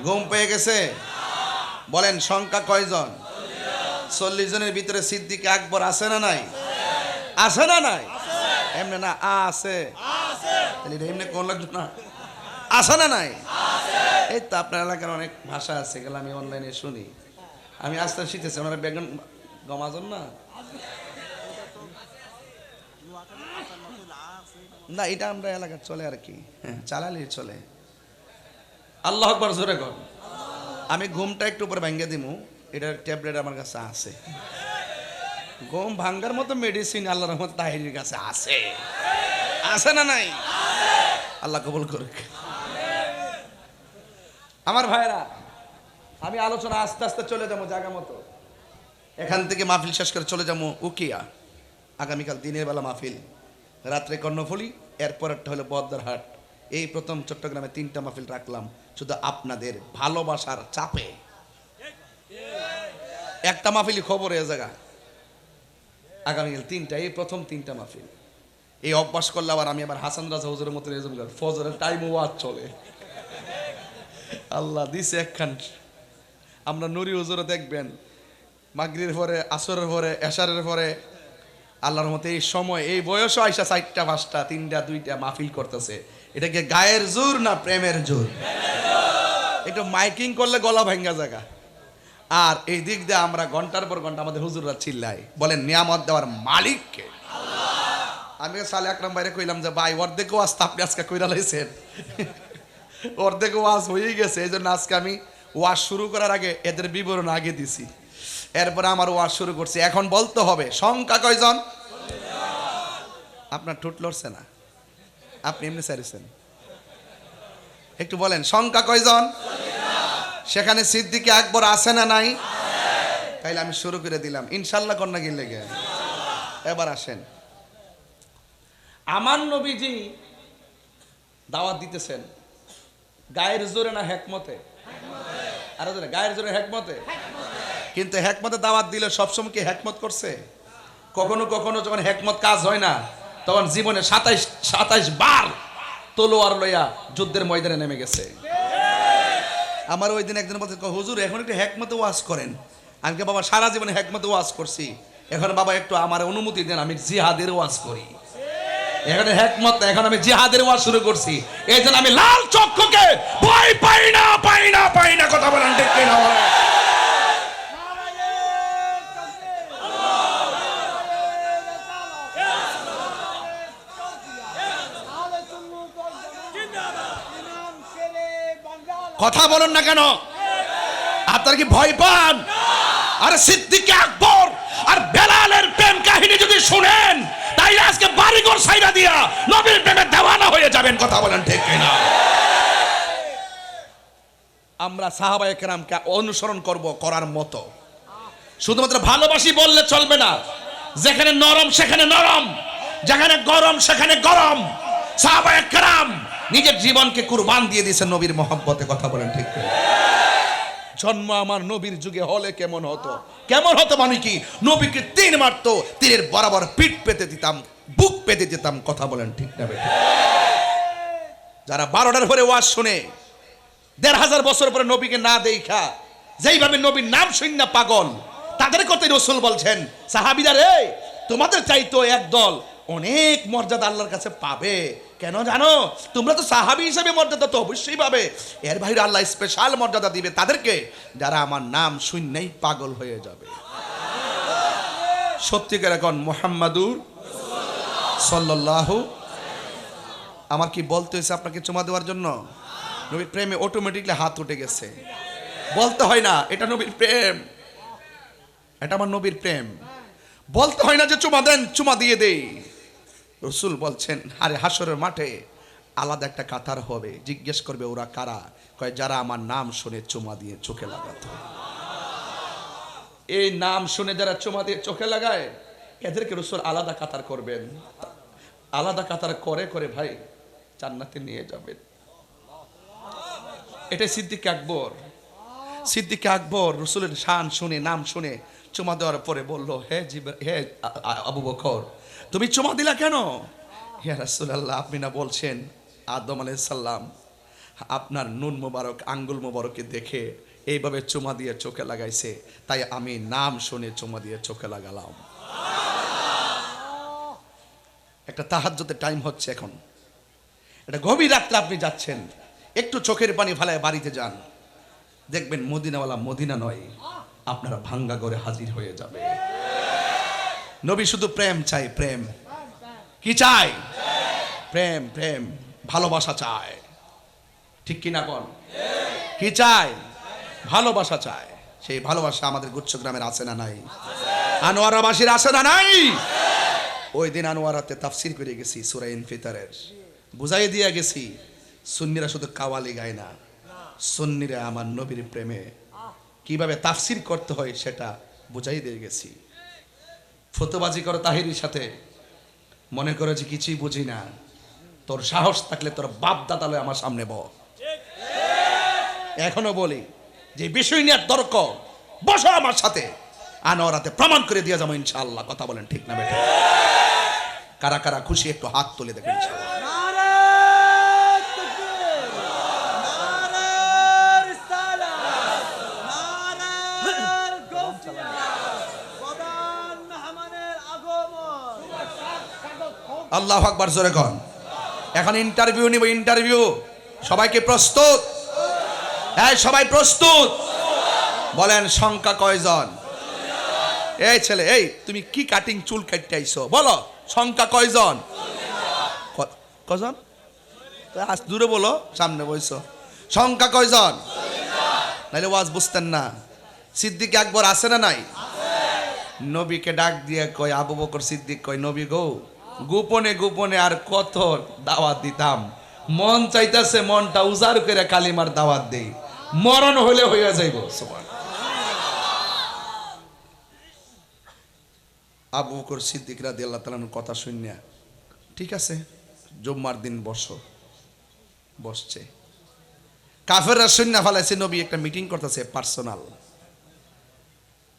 ঘুম পেয়ে গেছে? বলেন সংখ্যা কয়জন? 40 জনের ভিতরে সিদ্দিক আকবর আছে না নাই? আছে না নাই? এমনি না আছে, এমনি কোন লাগতো না, আছে না নাই? এই তো আপনার এলাকার অনেক ভাষা আছে, গেলে আমি অনলাইনে শুনি। আমি আস্তে শিখেছি, ওনারা বেগুন গমাজন না, না এটা আমরা এলাকার চলে আর কি, চালালি চলে। আল্লাহ আকবার জোরে কর। আমি ঘুমটা একটু উপরে ভেঙে দিমু, এটার ট্যাবলেট আমার কাছে আছে। গম ভাঙ্গার মতো মেডিসিন আল্লাহর রহমতে তাহিরের কাছে আছে, আছে না নাই? আল্লাহ কবুল করুক। আমার ভাইরা, আমি আলোচনা আস্তে আস্তে চলে যাবো জায়গা মতো। এখান থেকে মাহফিল শেষ করে চলে যাবো উকিয়া। আগামীকাল দিনের বেলা মাহফিল, রাত্রে কর্ণফুলি, এরপরেরটা হলো বদ্দারহাট। এই প্রথম চট্টগ্রামে 3টা মাহফিল রাখলাম শুধু আপনাদের ভালোবাসার চাপে। একটা মাহফিলই খবর এ জায়গা, আগামীকাল 3টা, এই প্রথম 3টা মাহফিল। এই অভ্যাস করলে আবার আমি আবার হাসান রাজা হুজুরের মতো রেজম কর, ফজরের টাইম ওয়াজ চলে। আল্লাহ দিছে একখান। আমরা নুরি হুজুরে দেখবেন মাগরিবের পরে, আসরের পরে, এশারের পরে, আল্লাহর মতে এই সময় এই বয়সও আইসা 4টা 5টা 3টা 2টা মাহফিল করতেছে। এটা কি গায়ের জোর না প্রেমের জোর? একটু মাইকিং করলে গলা ভাঙ্গা জায়গা। আর এই দিক দিয়ে আমরা ঘন্টার পর ঘন্টা আমাদের হুজুররা চিল্লাই, বলেন নিয়ামত দেওয়ার মালিককে। আমি সালে আকরাম ভাইরে কইলাম যে ভাই অর্ধেক ওয়াজ আপনি আজকে কইরা লাইছেন, অর্ধেক ওয়াজ হয়ে গেছে। এই জন্য আজকে আমি ওয়াজ শুরু করার আগে এদের বিবরণ আগে দিছি, এরপরে আমার ওয়াজ শুরু করছি। এখন বলতে হবে সংখ্যা কয়জন? আপনার ঠোঁট লড়ছে না, আপনি এমনি চাইছেন। একটু বলেন সংখ্যা কয়জন? সেখানে সিদ্দিক আকবর আছে না নাই? তাইলে আমি শুরু করে দিলাম ইনশাল্লাহ। কন্যা গিলে গে এবার আসেন। আমার নবীজি দাওয়াত দিতেছেন গায়ের জোরে না হেকমতে? আরো জোরে, গায়ের জোরে হেকমতে। কিন্তু হেকমতে দাওয়াত দিলে সবসময় কি হেকমত করছে? কখনো কখনো যখন হেকমত কাজ হয় না, তখন জীবনে 27 বার তলোয়ার লইয়া যুদ্ধের ময়দানে নেমে গেছে। আমার ওই দিন একজন বলছে হুজুর এখন একটু হেকমতে ওয়াজ করেন। আমি কি বাবা সারা জীবনে হেকমতে ওয়াজ করছি, এখন বাবা একটু আমার অনুমতি দেন আমি জিহাদের ওয়াজ করি। এখানে হেকমত, এখন আমি জিহাদের ওয়াজ শুরু করছি। এই জন্য আমি লাল চক্ষুকে ভয় পাই না, পাই না, পাই না। কথা বলেন ঠিক কিনা? কথা বলেন না কেন? আপনারা কি ভয় পান? আরে সিদ্দিক আকবর আর বেলালের প্রেম কাহিনী যদি শুনেন, তাই আজকে বাড়িঘর ছাইরা দিয়া নবীর প্রেমে দেওয়ানা হয়ে যাবেন। কথা বলেন ঠিক কিনা? আমরা সাহাবায়ে কেরামকে অনুসরণ করব করার মতো। শুধুমাত্র ভালোবাসি বললে চলবে না। যেখানে নরম সেখানে নরম, যেখানে গরম সেখানে গরম। সাহাবায়ে কেরাম নিজের জীবনকে কুরবান দিয়ে দিয়েছেন নবীর মহব্বতে। কথা বলেন ঠিক কিনা? জন্ম আমার নবীর যুগে হলে কেমন হতো? কেমন হতো মানে কি? নবীকে 3 মারতো, তীরের বরাবর পিঠ পেতে দিতাম, বুক পেতে দিতাম। কথা বলেন ঠিক না? যারা 12টার পরে ওয়াজ শুনে 1500 বছর পরে নবীকে না দেখা যেইভাবে নবীর নাম শুননা পাগল, তাদের কথাই রাসূল বলছেন সাহাবীরা রে তোমাদের চাইতো একদল অনেক মর্যাদা আল্লাহর কাছে পাবে। কেন জানো? তোমরা তো সাহাবী হিসেবে মর্যাদা তো অবশ্যই পাবে, এর বাইরে আল্লাহ স্পেশাল মর্যাদা দিবে তাদেরকে যারা আমার নাম শুনলেই পাগল হয়ে যাবে। সত্যিকার এখন মুহাম্মাদুর সাল্লাল্লাহু। আমার কি বলতে হয়েছে আপনাকে চুমা দেওয়ার জন্য? নবীর প্রেমে অটোমেটিকলি হাত উঠে গেছে, বলতে হয় না এটা নবীর প্রেম, এটা আমার নবীর প্রেম। বলতে হয় না যে চুমা দেন, চুমা দিয়ে দেই। রাসূল বলছেন আরে হাসরের মাঠে আলাদা একটা কাতার হবে, জিজ্ঞেস করবে ওরা কারা? কয় যারা আমার নাম শুনে চুমা দিয়ে চোখে লাগাতো। এই নাম শুনে যারা চুমা দিয়ে চোখে লাগায় এদেরকে রাসূল আলাদা কাতার করবেন। আলাদা কাতার করে করে ভাই জান্নাতে নিয়ে যাবেন। এটা সিদ্দিক আকবর। সিদ্দিক আকবর রাসূলের শান শুনে, নাম শুনে চুমা দেওয়ার পরে বলল হে আবু বকর তুমি চুমা দিলা কেন? ইয়া রাসূলুল্লাহ আপনি না বলছেন আদম আলাইহিস সালাম আপনার নুন মোবারক আঙ্গুল মোবারকে দেখে এইভাবে চুমা দিয়ে চোখে লাগাইছে, তাই আমি নাম শুনে চুমা দিয়ে চোখে লাগালাম। একটা তাহাজ্জুদের টাইম হচ্ছে এখন, এটা গভীর রাত্রে আপনি যাচ্ছেন, একটু চোখের পানি ফেলায় বাড়িতে যান, দেখবেন মদিনাওয়ালা মদিনা নয় আপনারা ভাঙ্গা করে হাজির হয়ে যাবে। নবী শুধু প্রেম চাই, প্রেম কি চাই? প্রেম, প্রেম ভালোবাসা চায়। ঠিক কিনা বল? কি চাই? ভালোবাসা চায়। সেই ভালোবাসা আমাদের গুচ্ছগ্রামের আছে না নাই? আনোয়ারাবাসীর আছে না নাই? ওই দিন আনোয়ারাতে তাফসির করে গেছি সূরা ইনফিতারের, বুঝাই দিয়ে গেছি সুন্নিরা শুধু কাওয়ালি গায় না, সুন্নিরা আমার নবীর প্রেমে কিভাবে তাফসির করতে হয় সেটা বুঝাই দিয়ে গেছি। ফতোবাজি করো তাহিরির সাথে, মনে করে যে কিছুই বুঝি না, তোর সাহস থাকলে তোর বাপ দাদালে আমার সামনে বল। এখনো বলি যে বিষয় নিয়ে তর্ক, বসো আমার সাথে, আনোয়ারাতে প্রমাণ করে দিয়ে যাবো ইনশাআল্লাহ। কথা বলেন ঠিক না বেটা? কারা কারা খুশি একটু হাত তুলে দেখেন ইনশাআল্লাহ। আল্লাহু আকবার, জোরে কন। এখন ইন্টারভিউ নিব, ইন্টারভিউ। সবাইকে প্রস্তুত? এই সবাই প্রস্তুত? বলেন সংখ্যা কয়জন? এই ছেলে, এই তুমি কি কাটিং চুল কাটতে আইছো, বলো সংখ্যা কয়জন? কয়জন? আজ দূরে বলো, সামনে বইছো। সংখ্যা কয়জন? নাইলে ওয়াজ বুঝতেন না। সিদ্দিক আকবর আছে না নাই? নবীকে ডাক দিয়ে কয়, আবু বকর সিদ্দিক কয়, নবী গো, গোপনে গোপনে আর কত দাওয়াত দিতাম, মন চাইতেছে মনটা উজাড় করে কালিমার দাওয়াত দেই, মরণ হলে হইয়া যাইব। আবু বকর সিদ্দিক রাদিয়াল্লাহু তাআলার কথা শুনিয়া, ঠিক আছে জুম্মার দিন বসো। বসছে, কাফেররা শুনিয়া ফেলাইছে নবী একটা মিটিং করতেছে পার্সোনাল।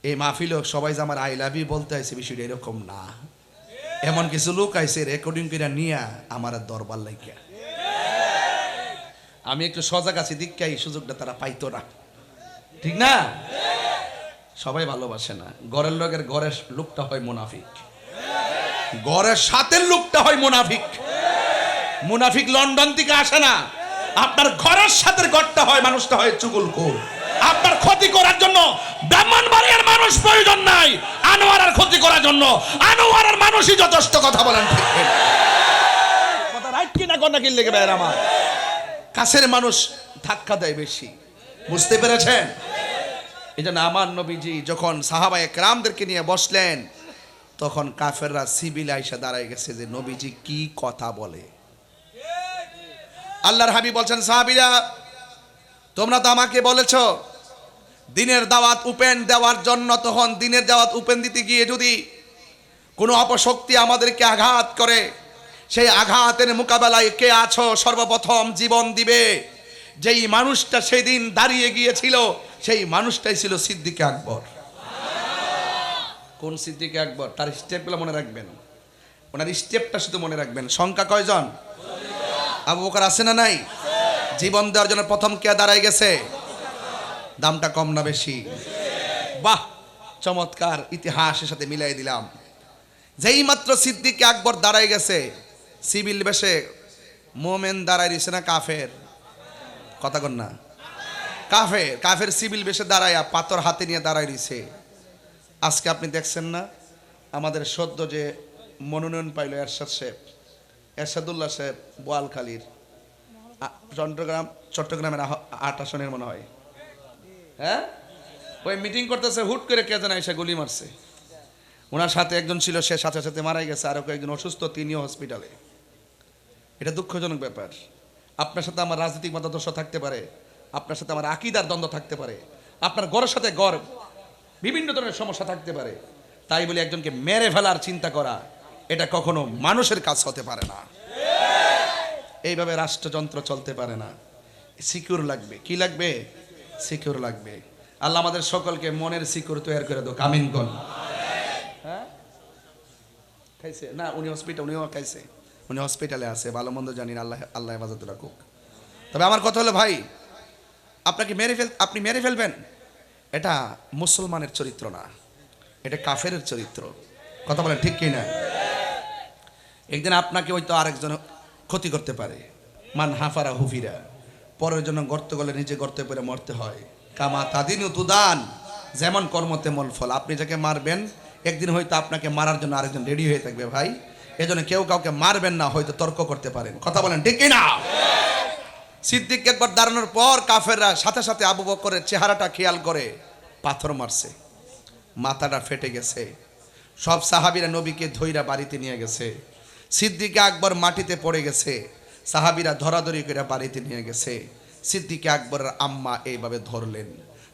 এই মাহফিল সবাই যে আমার আই লাভ ইউ বলতে আইছে, বিষয়টা এরকম না। এমন কিছু লোক আইছে রেকর্ডিং করে নিয়া আমার দরবার লাইকা। আমি একটু সজাগ আছি, দীক্ষা এই সুযোগটা তারা পাইতো না, ঠিক না? সবাই ভালোবাসে না। ঘরের লোকের ঘরের লোকটা হয় মুনাফিক, ঘরের সাথের লোকটা হয় মুনাফিক। মুনাফিক লন্ডন থেকে আসে না, আপনার ঘরের সাথে ঘরটা হয়, মানুষটা হয় চুগলখোর। আপনার ক্ষতি করার জন্য ব্রাহ্মণবাড়িয়ার মানুষ প্রয়োজন নাই, আনোয়ারের ক্ষতি করার জন্য আনোয়ারের মানুষই যথেষ্ট। কথা বলেন ঠিক কথা রাইট কিনা? কোনটা কি লেগে বের আমার কাছের মানুষ ধাক্কা দেয় বেশি, বুঝতে পেরেছেন? এই জন্য আমার নবীজি যখন সাহাবায়ে কেরামদেরকে নিয়ে বসলেন, তখন কাফেররা সিভিল আইসা দাঁড়ায় গেছে যে নবীজি কি কথা বলে। আল্লাহর হাবিব বলছেন, সাহাবীরা তোমরা তো আমাকে বলেছ দিনের দাওয়াত উপেন দেওয়ার জন্য, তখন দিনের দাওয়াত উপেন দিতে গিয়ে যদি কোনো অপশক্তি আমাদেরকে আঘাত করে, সেই আঘাতের মোকাবেলায় কে আছো সর্বপ্রথম জীবন দিবে? যেই মানুষটা সেদিন দাঁড়িয়ে গিয়েছিল সেই মানুষটাই ছিল সিদ্দিক আকবর। কোন সিদ্দিক আকবর? তার স্টেপগুলো মনে রাখবেন, ওনার স্টেপটা শুধু মনে রাখবেন। সংখ্যা কয়জন? আবু বকর আছে না নাই? জীবন দেওয়ার জন্য প্রথম কে দাঁড়ায় গেছে? দামটা কম না বেশি? বাহ, চমৎকার, ইতিহাসের সাথে মিলাই দিলাম। যেই মাত্র সিদ্দিক আকবর দাঁড়ায় গেছে, সিভিল বেশে মোমেন দাঁড়ায় দিছে না কাফের? কথা কন না? কাফের, কাফের সিভিল বেশে দাঁড়ায় পাথর হাতে নিয়ে দাঁড়ায় দিছে। আজকে আপনি দেখছেন না আমাদের সদ্য যে মনোনয়ন পাইল এরশাদ সাহেব, এরশাদুল্লাহ সাহেব, বোয়ালখালীর চট্টগ্রামের 8 আসনের মনে হয়, হ্যাঁ, ওই মিটিং করতেছে, হুট করে কে জানা এসে গুলি মারছে। ওনার সাথে একজন ছিল, সে সাথে সাথে মারাই গেছে, আরো কয়েকজন অসুস্থ, তিনিও হসপিটালে। এটা দুঃখজনক ব্যাপার। আপনার সাথে আমার রাজনৈতিক মতাদর্শ থাকতে পারে, আপনার সাথে আমার আকীদার দ্বন্দ্ব থাকতে পারে, আপনার গড়ের সাথে গড় বিভিন্ন ধরনের সমস্যা থাকতে পারে, তাই বলে একজনকে মেরে ফেলার চিন্তা করা, এটা কখনো মানুষের কাজ হতে পারে না। এইভাবে রাষ্ট্রযন্ত্র চলতে পারে না। সিকিউর লাগবে। কি লাগবে? সিকিউর লাগবে। আল্লাহ আমাদের সকলকে মনের সিকিউর তৈরি করে দাও, আমিন কোন। হ্যাঁ, খাইছে না? উনি হসপিটাল, উনিও খাইছে, উনি হসপিটালে আছে, ভালো মন্দ জানি না, আল্লাহ আল্লাহ হেফাজত রাখুক। তবে আমার কথা হলো ভাই, আপনি মেরে ফেলবেন, এটা মুসলমানের চরিত্র না, এটা কাফেরের চরিত্র। কথা বলেন ঠিক কি না? একদিন আপনাকে হয়তো আরেকজন ক্ষতি করতে পারে। মান হাফারা হুফিরা, পরের জন্য গর্ত গলে নিজে গর্তে পড়ে মরতে হয়। কামা তাদিনু তুদান, যেমন কর্ম তেমন ফল। আপনি যাকে মারবেন, একদিন হয়তো আপনাকে মারার জন্য আরেকজন রেডি হয়ে থাকবে ভাই। এজন্য কেউ কাউকে মারবেন না, হয়তো তর্ক করতে পারেন। কথা বলেন ঠিক কি না? সিদ্দিক একবার দাঁড়ানোর পর কাফেররা সাথে সাথে আবু বকরের চেহারাটা খেয়াল করে, পাথর মারছে, মাথাটা ফেটে গেছে। সব সাহাবীরা নবীকে ধইরা বাড়িতে নিয়ে গেছে। সিদ্দিক আকবর মাটিতে পড়ে গেছে, সাহাবীরা ধরাধরি করে বাড়িতে নিয়ে গেছে। সিদ্দিক আকবরের আম্মা এইভাবে ধরলেন,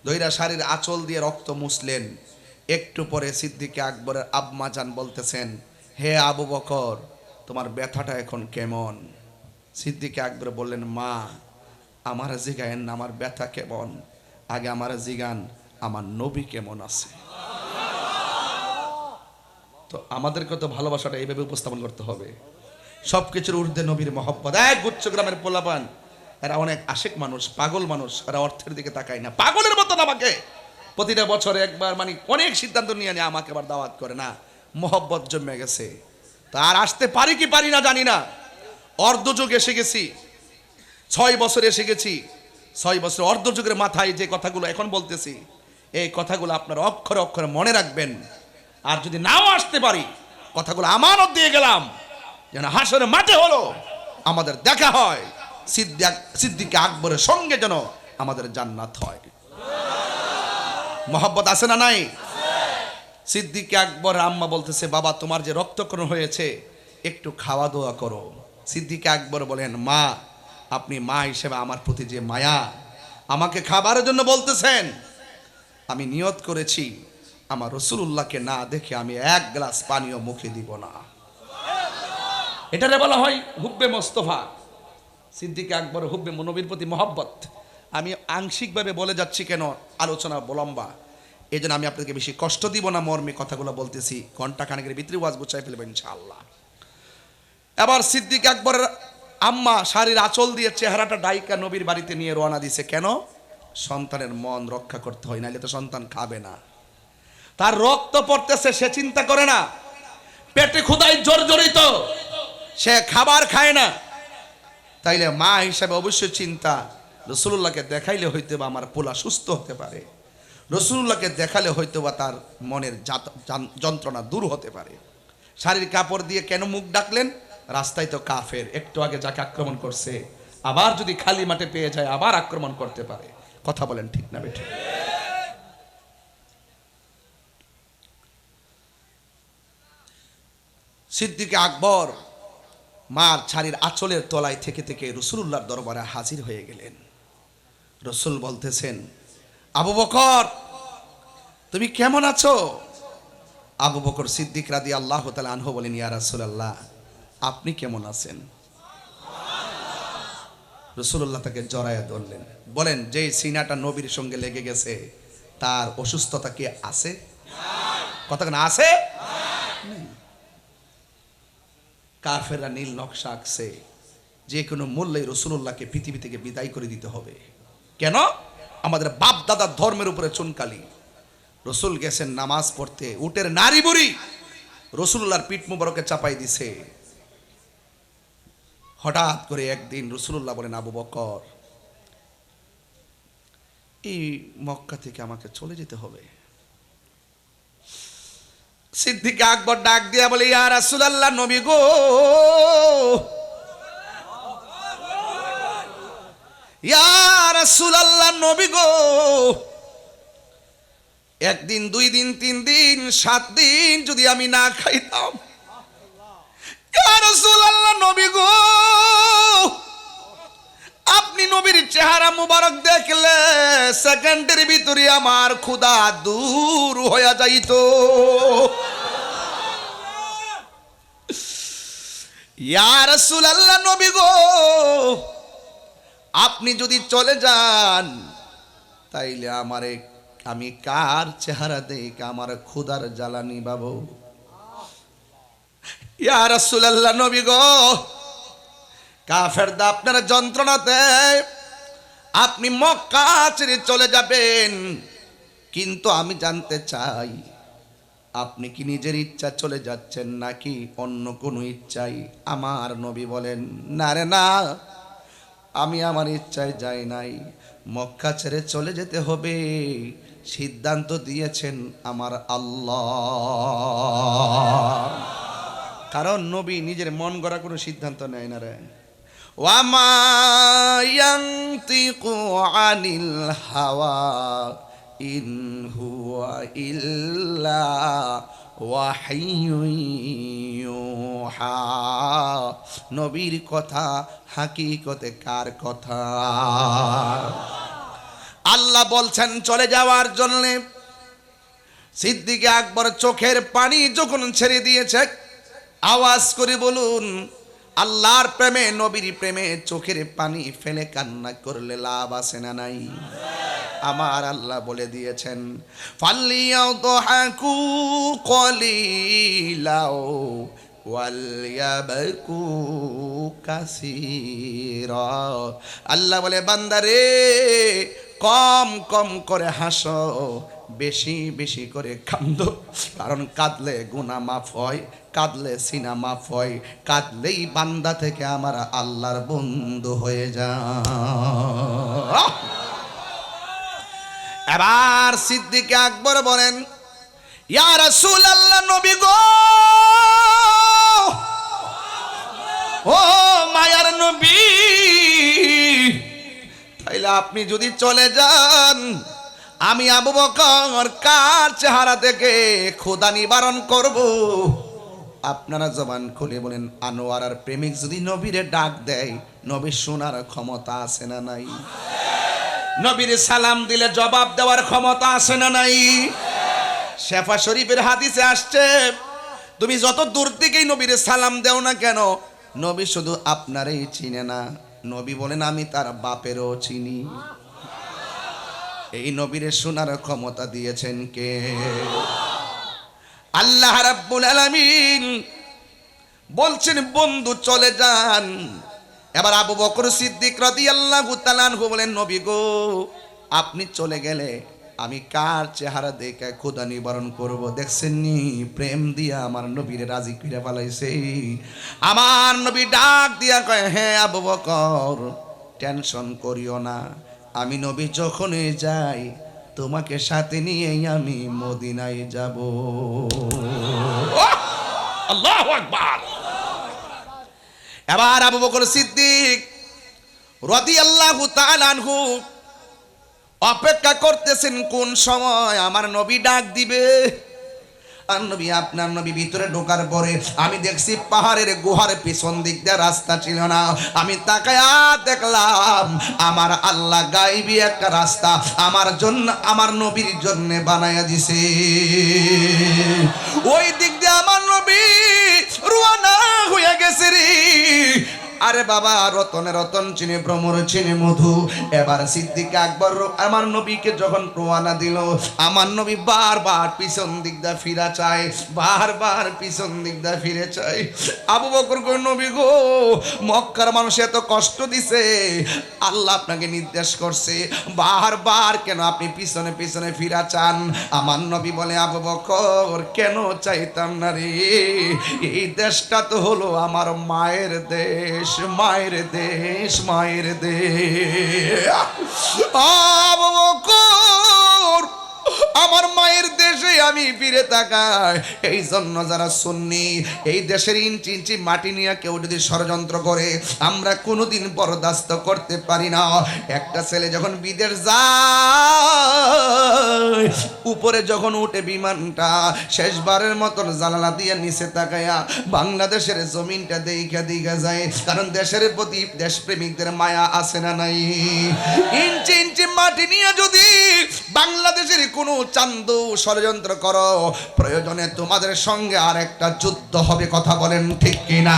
ধইরা শাড়ির আঁচল দিয়ে রক্ত মুছলেন। একটু পরে সিদ্দিক আকবরের আম্মা জান বলতেছেন, হে আবু বকর, তোমার ব্যথাটা এখন কেমন? সিদ্দিক আকবর বললেন, মা, আমার জিগায়েন না আমার ব্যথা কেমন, আগে আমার জিগান আমার নবী কেমন আছে। তো আমাদেরকে তো ভালোবাসাটা এইভাবে উপস্থাপন করতে হবে, সবকিছুর ঊর্ধ্বে নবীর মহব্বত। এক গুচ্ছ গ্রামের পোলাপান, এরা অনেক আশিক মানুষ, পাগল মানুষ, এরা অর্থের দিকে তাকায় না, পাগলের মতন আমাকে প্রতিটা বছরে একবার মানে অনেক সিদ্ধান্ত নিয়ে নিয়ে আমাকে আবার দাওয়াত করে না। মহব্বত জমে গেছে, তার আসতে পারি কি পারি না জানি না। অর্ধযুগ এসে গেছি, 6 বছর এসে গেছি। 6 বছর অর্ধযুগের মাথায় যে কথাগুলো এখন বলতেছি, এই কথাগুলো আপনারা অক্ষরে অক্ষরে মনে রাখবেন। আর যদি নাও আসতে পারি, কথাগুলো আমানত দিয়ে গেলাম, যেন হাসরের মাঠে হলো আমাদের দেখা হয়, সিদ্দিক আকবরের সঙ্গে যেন আমাদের জান্নাত হয়। মহব্বত আছে না নাই? সিদ্দিক আকবর আম্মা বলতেছে, বাবা তোমার যে রক্তক্ষরণ হয়েছে, একটু খাওয়া দাওয়া করো। সিদ্দিক আকবর বলেন, মা, আপনি মা হিসেবে আমার প্রতি যে মায়া, আমাকে খাবারের জন্য বলতেছেন, আমি নিয়ত করেছি আমার রাসূলুল্লাহকে না দেখে আমি 1 গ্লাস পানিও মুখে দিব না। এটারে বলা হয় হুব্বে মোস্তফা। সিদ্দিক আকবর হুব্বে নবীর প্রতি মহব্বত। আমি আংশিকভাবে বলে যাচ্ছি, কেন আলোচনা লম্বা, এই জন্য আমি আপনাকে বেশি কষ্ট দিব না, মর্মে কথাগুলো বলতেছি, ঘন্টা খানেকের ভিতরে ওয়াজ গুছাই ফেলবেন ইনশাআল্লাহ। এবার সিদ্দিক আকবরের আম্মা শাড়ির আঁচল দিয়ে চেহারাটা ডাইকা নবীর বাড়িতে নিয়ে রওনা দিছে। কেন? সন্তানের মন রক্ষা করতে হয়, নাহলে তো সন্তান খাবে না। তার রক্ত পড়তেছে, সে চিন্তা করে না, পেটে ক্ষুধায় জর্জরিত, সে খাবার খায় না। তাইলে মা হিসাবে অবশ্যই চিন্তা, রাসূলুল্লাহকে দেখাইলে হয়তো বা আমার পোলা সুস্থ হতে পারে, রাসূলুল্লাহকে দেখালে হয়তো বা তার মনের যন্ত্রণা দূর হতে পারে। শাড়ির কাপড় দিয়ে কেন মুখ ডাকলেন? রাস্তায় তো কাফের, একটু আগে যাকে আক্রমণ করছে, আবার যদি খালি মাঠে পেয়ে যায় আবার আক্রমণ করতে পারে। কথা বলেন ঠিক না বেঠিক? সিদ্দিক আকবর মার ছাড়ির আঁচলের তলায় থেকে থেকে রাসূলুল্লাহর দরবারে হাজির হয়ে গেলেন। রাসূল বলতেছেন, আবু বকর, তুমি কেমন আছো? আবু বকর সিদ্দিক রাদিয়াল্লাহু তাআলা আনহু বলেন, ইয়া রাসূলুল্লাহ, আপনি কেমন আছেন? রাসূলুল্লাহ তাকে জড়ায়া ধরলেন, বলেন, যে সিনাটা নবীর সঙ্গে লেগে গেছে তার অসুস্থতা কি আছে? কথা কেন আছে? কাফেররা নীল নকশা আঁকছে, যে কোনো মূল্যে রাসূলুল্লাহকে পৃথিবী থেকে বিদায় করে দিতে হবে। কেন? আমাদের বাপ দাদার ধর্মের উপরে চুনকালি। রসুল গেছেন নামাজ পড়তে, উটের নারী বুড়ি রাসূলুল্লাহর পিঠ মুবারকে চাপাই দিছে। হঠাৎ করে একদিন রাসূলুল্লাহ বলেন, আবু বকর, এই মক্কা থেকে আমাকে চলে যেতে হবে। সিদ্দিক আকবর ডাক দিয়া বলে, ইয়া রাসূলুল্লাহ, নবী গো, ইয়া রাসূলুল্লাহ, নবী গো, 1 দিন 2 দিন 3 দিন 7 দিন যদি আমি না খাইতাম, ইয়া রাসূলুল্লাহ, নবী গো, আপনি নবীর চেহারা মুবারক দেখলে সেকেন্ডের ভিতরে আমার ক্ষুধা দূর হয়ে যাইত। ইয়া রাসূলুল্লাহ, নবী গো, আপনি যদি চলে যান তাইলে আমি কার চেহারা দেখে আমার ক্ষুধার জ্বালানি পাবো? ইয়া রাসূলুল্লাহ, নবী গো, কাফেররা আপনার যন্ত্রণাতে আপনি মক্কা ছেড়ে চলে যাবেন, কিন্তু আমি জানতে চাই আপনি কি নিজের ইচ্ছা চলে যাচ্ছেন নাকি অন্য কোনো ইচ্ছাই? আমার নবী বলেন, না রে না, আমি আমার ইচ্ছায় যাই নাই, মক্কা ছেড়ে চলে যেতে হবে সিদ্ধান্ত দিয়েছেন আমার আল্লাহ। কারণ নবী নিজের মন গড়া কোনো সিদ্ধান্ত নেয় না রে। ওয়ামা ইয়ানতিকু আনিল হাওয়া ইন হুয়া ইল্লা ওয়াহিয়ুন ইউহা। নবীর কথা হাকিকতে কার কথা? আল্লাহ বলছেন চলে যাওয়ার জন্য। সিদ্দিক আকবর চোখের পানি যখন ছেড়ে দিয়েছে, আওয়াজ করে বলুন, আল্লাহর প্রেমে নবীর প্রেমে চোখের পানি ফেলে কান্না করলে লাভ আছে না নাই? আমার আল্লাহ বলে দিয়েছেন ফালিয়াদহাকু কলিলাও ওয়ালয়াবকু কাসীরা। আল্লাহ বলে বান্দারে কম কম করে হাসো, বেশি বেশি করে কান্দো, কারণ কাঁদলে গুনাহ মাফ হয়, কাঁদলে সিনা মাফ হয়, কাঁদলেই বান্দা থেকে আমার আল্লাহর বন্ধু হয়ে যায়। এবার সিদ্দিক আকবর বলেন ইয়া রাসূলুল্লাহ, নবী গো, ও মায়ার নবী, তাইলে আপনি যদি চলে যান, আমি আবু বকর কার চেহারা থেকে ক্ষুধা নিবারণ করব? আপনারা জবান খুলে বলেন, আনোয়ার আর প্রেমিক যদি নবীরে ডাক দেয়, নবী শোনার ক্ষমতা আছে না নাই? নবীর সালাম দিলে জবাব দেওয়ার ক্ষমতা আছে না নাই? শেফা শরীফের হাদিসে আসছে, তুমি যত দূর থেকেই নবীর সালাম দেও না কেন, নবী শুধু আপনারই চিনে না, নবী বলেন আমি তার বাপেরও চিনি। এই নবীরে শোনার ক্ষমতা দিয়েছেন কে? আল্লাহ রাব্বুল আলামিন বলছেন বন্ধু চলে যান। এবার আবু বকর সিদ্দিক রাদিয়াল্লাহু তাআলা আনহু বলেন, নবী গো, আপনি চলে গেলে আমি কার চেহারা দেখে ক্ষুধা নিবারণ করব? দেখছেন নি প্রেম দিয়া আমার নবীরে রাজি কইরা ফেলাইছে। আমার নবী ডাক দিয়া কয়, হ্যাঁ আবু বকর, টেনশন করিও না, আমি নবী যখনই যাই তোমাকে সাথে নিয়ে আমি মদিনায় যাব। আল্লাহু আকবার। এবার আবু বকর সিদ্দিক রাদিয়াল্লাহু তাআলা আনহু অপেক্ষা করতেছেন কোন সময় আমার নবী ডাক দিবে। আর নবী, আপনার নবী ভিতরে ঢোকার পরে আমি দেখছি পাহাড়ের গুহার পিছন দিক দিয়ে রাস্তা ছিল না, আমি তাকায়া দেখলাম আমার আল্লাহ গায়বী একটা রাস্তা আমার জন্য, আমার নবীর জন্য বানায়া দিছে। ওই দিক দিয়ে আমার নবী রওনা হয়ে গেছে রে। আরে বাবা, রতনে রতন চিনে, ভ্রমর চিনে মধু। এবার সিদ্দিক আকবর আমার নবীকে যখন রওনা দিল, আমার নবী বারবার পিছন দিক দিয়ে ফিরা চায়, বারবার পিছন দিক দিয়ে ফিরে চায়। আবু বকর কই, নবী গো, মক্কার মানুষ এত কষ্ট দিছে, আল্লাহ আপনাকে নির্দেশ করছে, বারবার কেন আপনি পিছনে পিছনে ফিরা চান? আমার নবী বলে, আবু বকর কেন চাইতাম না রে, এই দেশটা তো হলো আমার মায়ের দেশ, মায়ের দেশ, মায়ের দেশ। আবু বকর, আমার মায়ের দেশে আমি ফিরে তাকাই। এই জন্য যারা সুন্নি, এই দেশের ইঞ্চি ইঞ্চি মাটি নিয়ে কেউ যদি ষড়যন্ত্র করে, আমরা কোনোদিন বরদাস্ত করতে পারি না। একটা ছেলে যখন বিদেশ যায়, উপরে যখন উঠে বিমানটা, শেষবারের মতন জানালা দিয়ে নিচে তাকায়া বাংলাদেশের জমিনটা দেখা দেখা যায়, কারণ দেশের প্রতি দেশপ্রেমিকদের মায়া আছে না নাই? ইঞ্চি ইঞ্চি মাটি নিয়ে যদি বাংলাদেশের কোনো চান্দু ষড়যন্ত্র করো, প্রয়োজনে তোমাদের সঙ্গে আর একটা যুদ্ধ হবে। কথা বলেন ঠিক কিনা?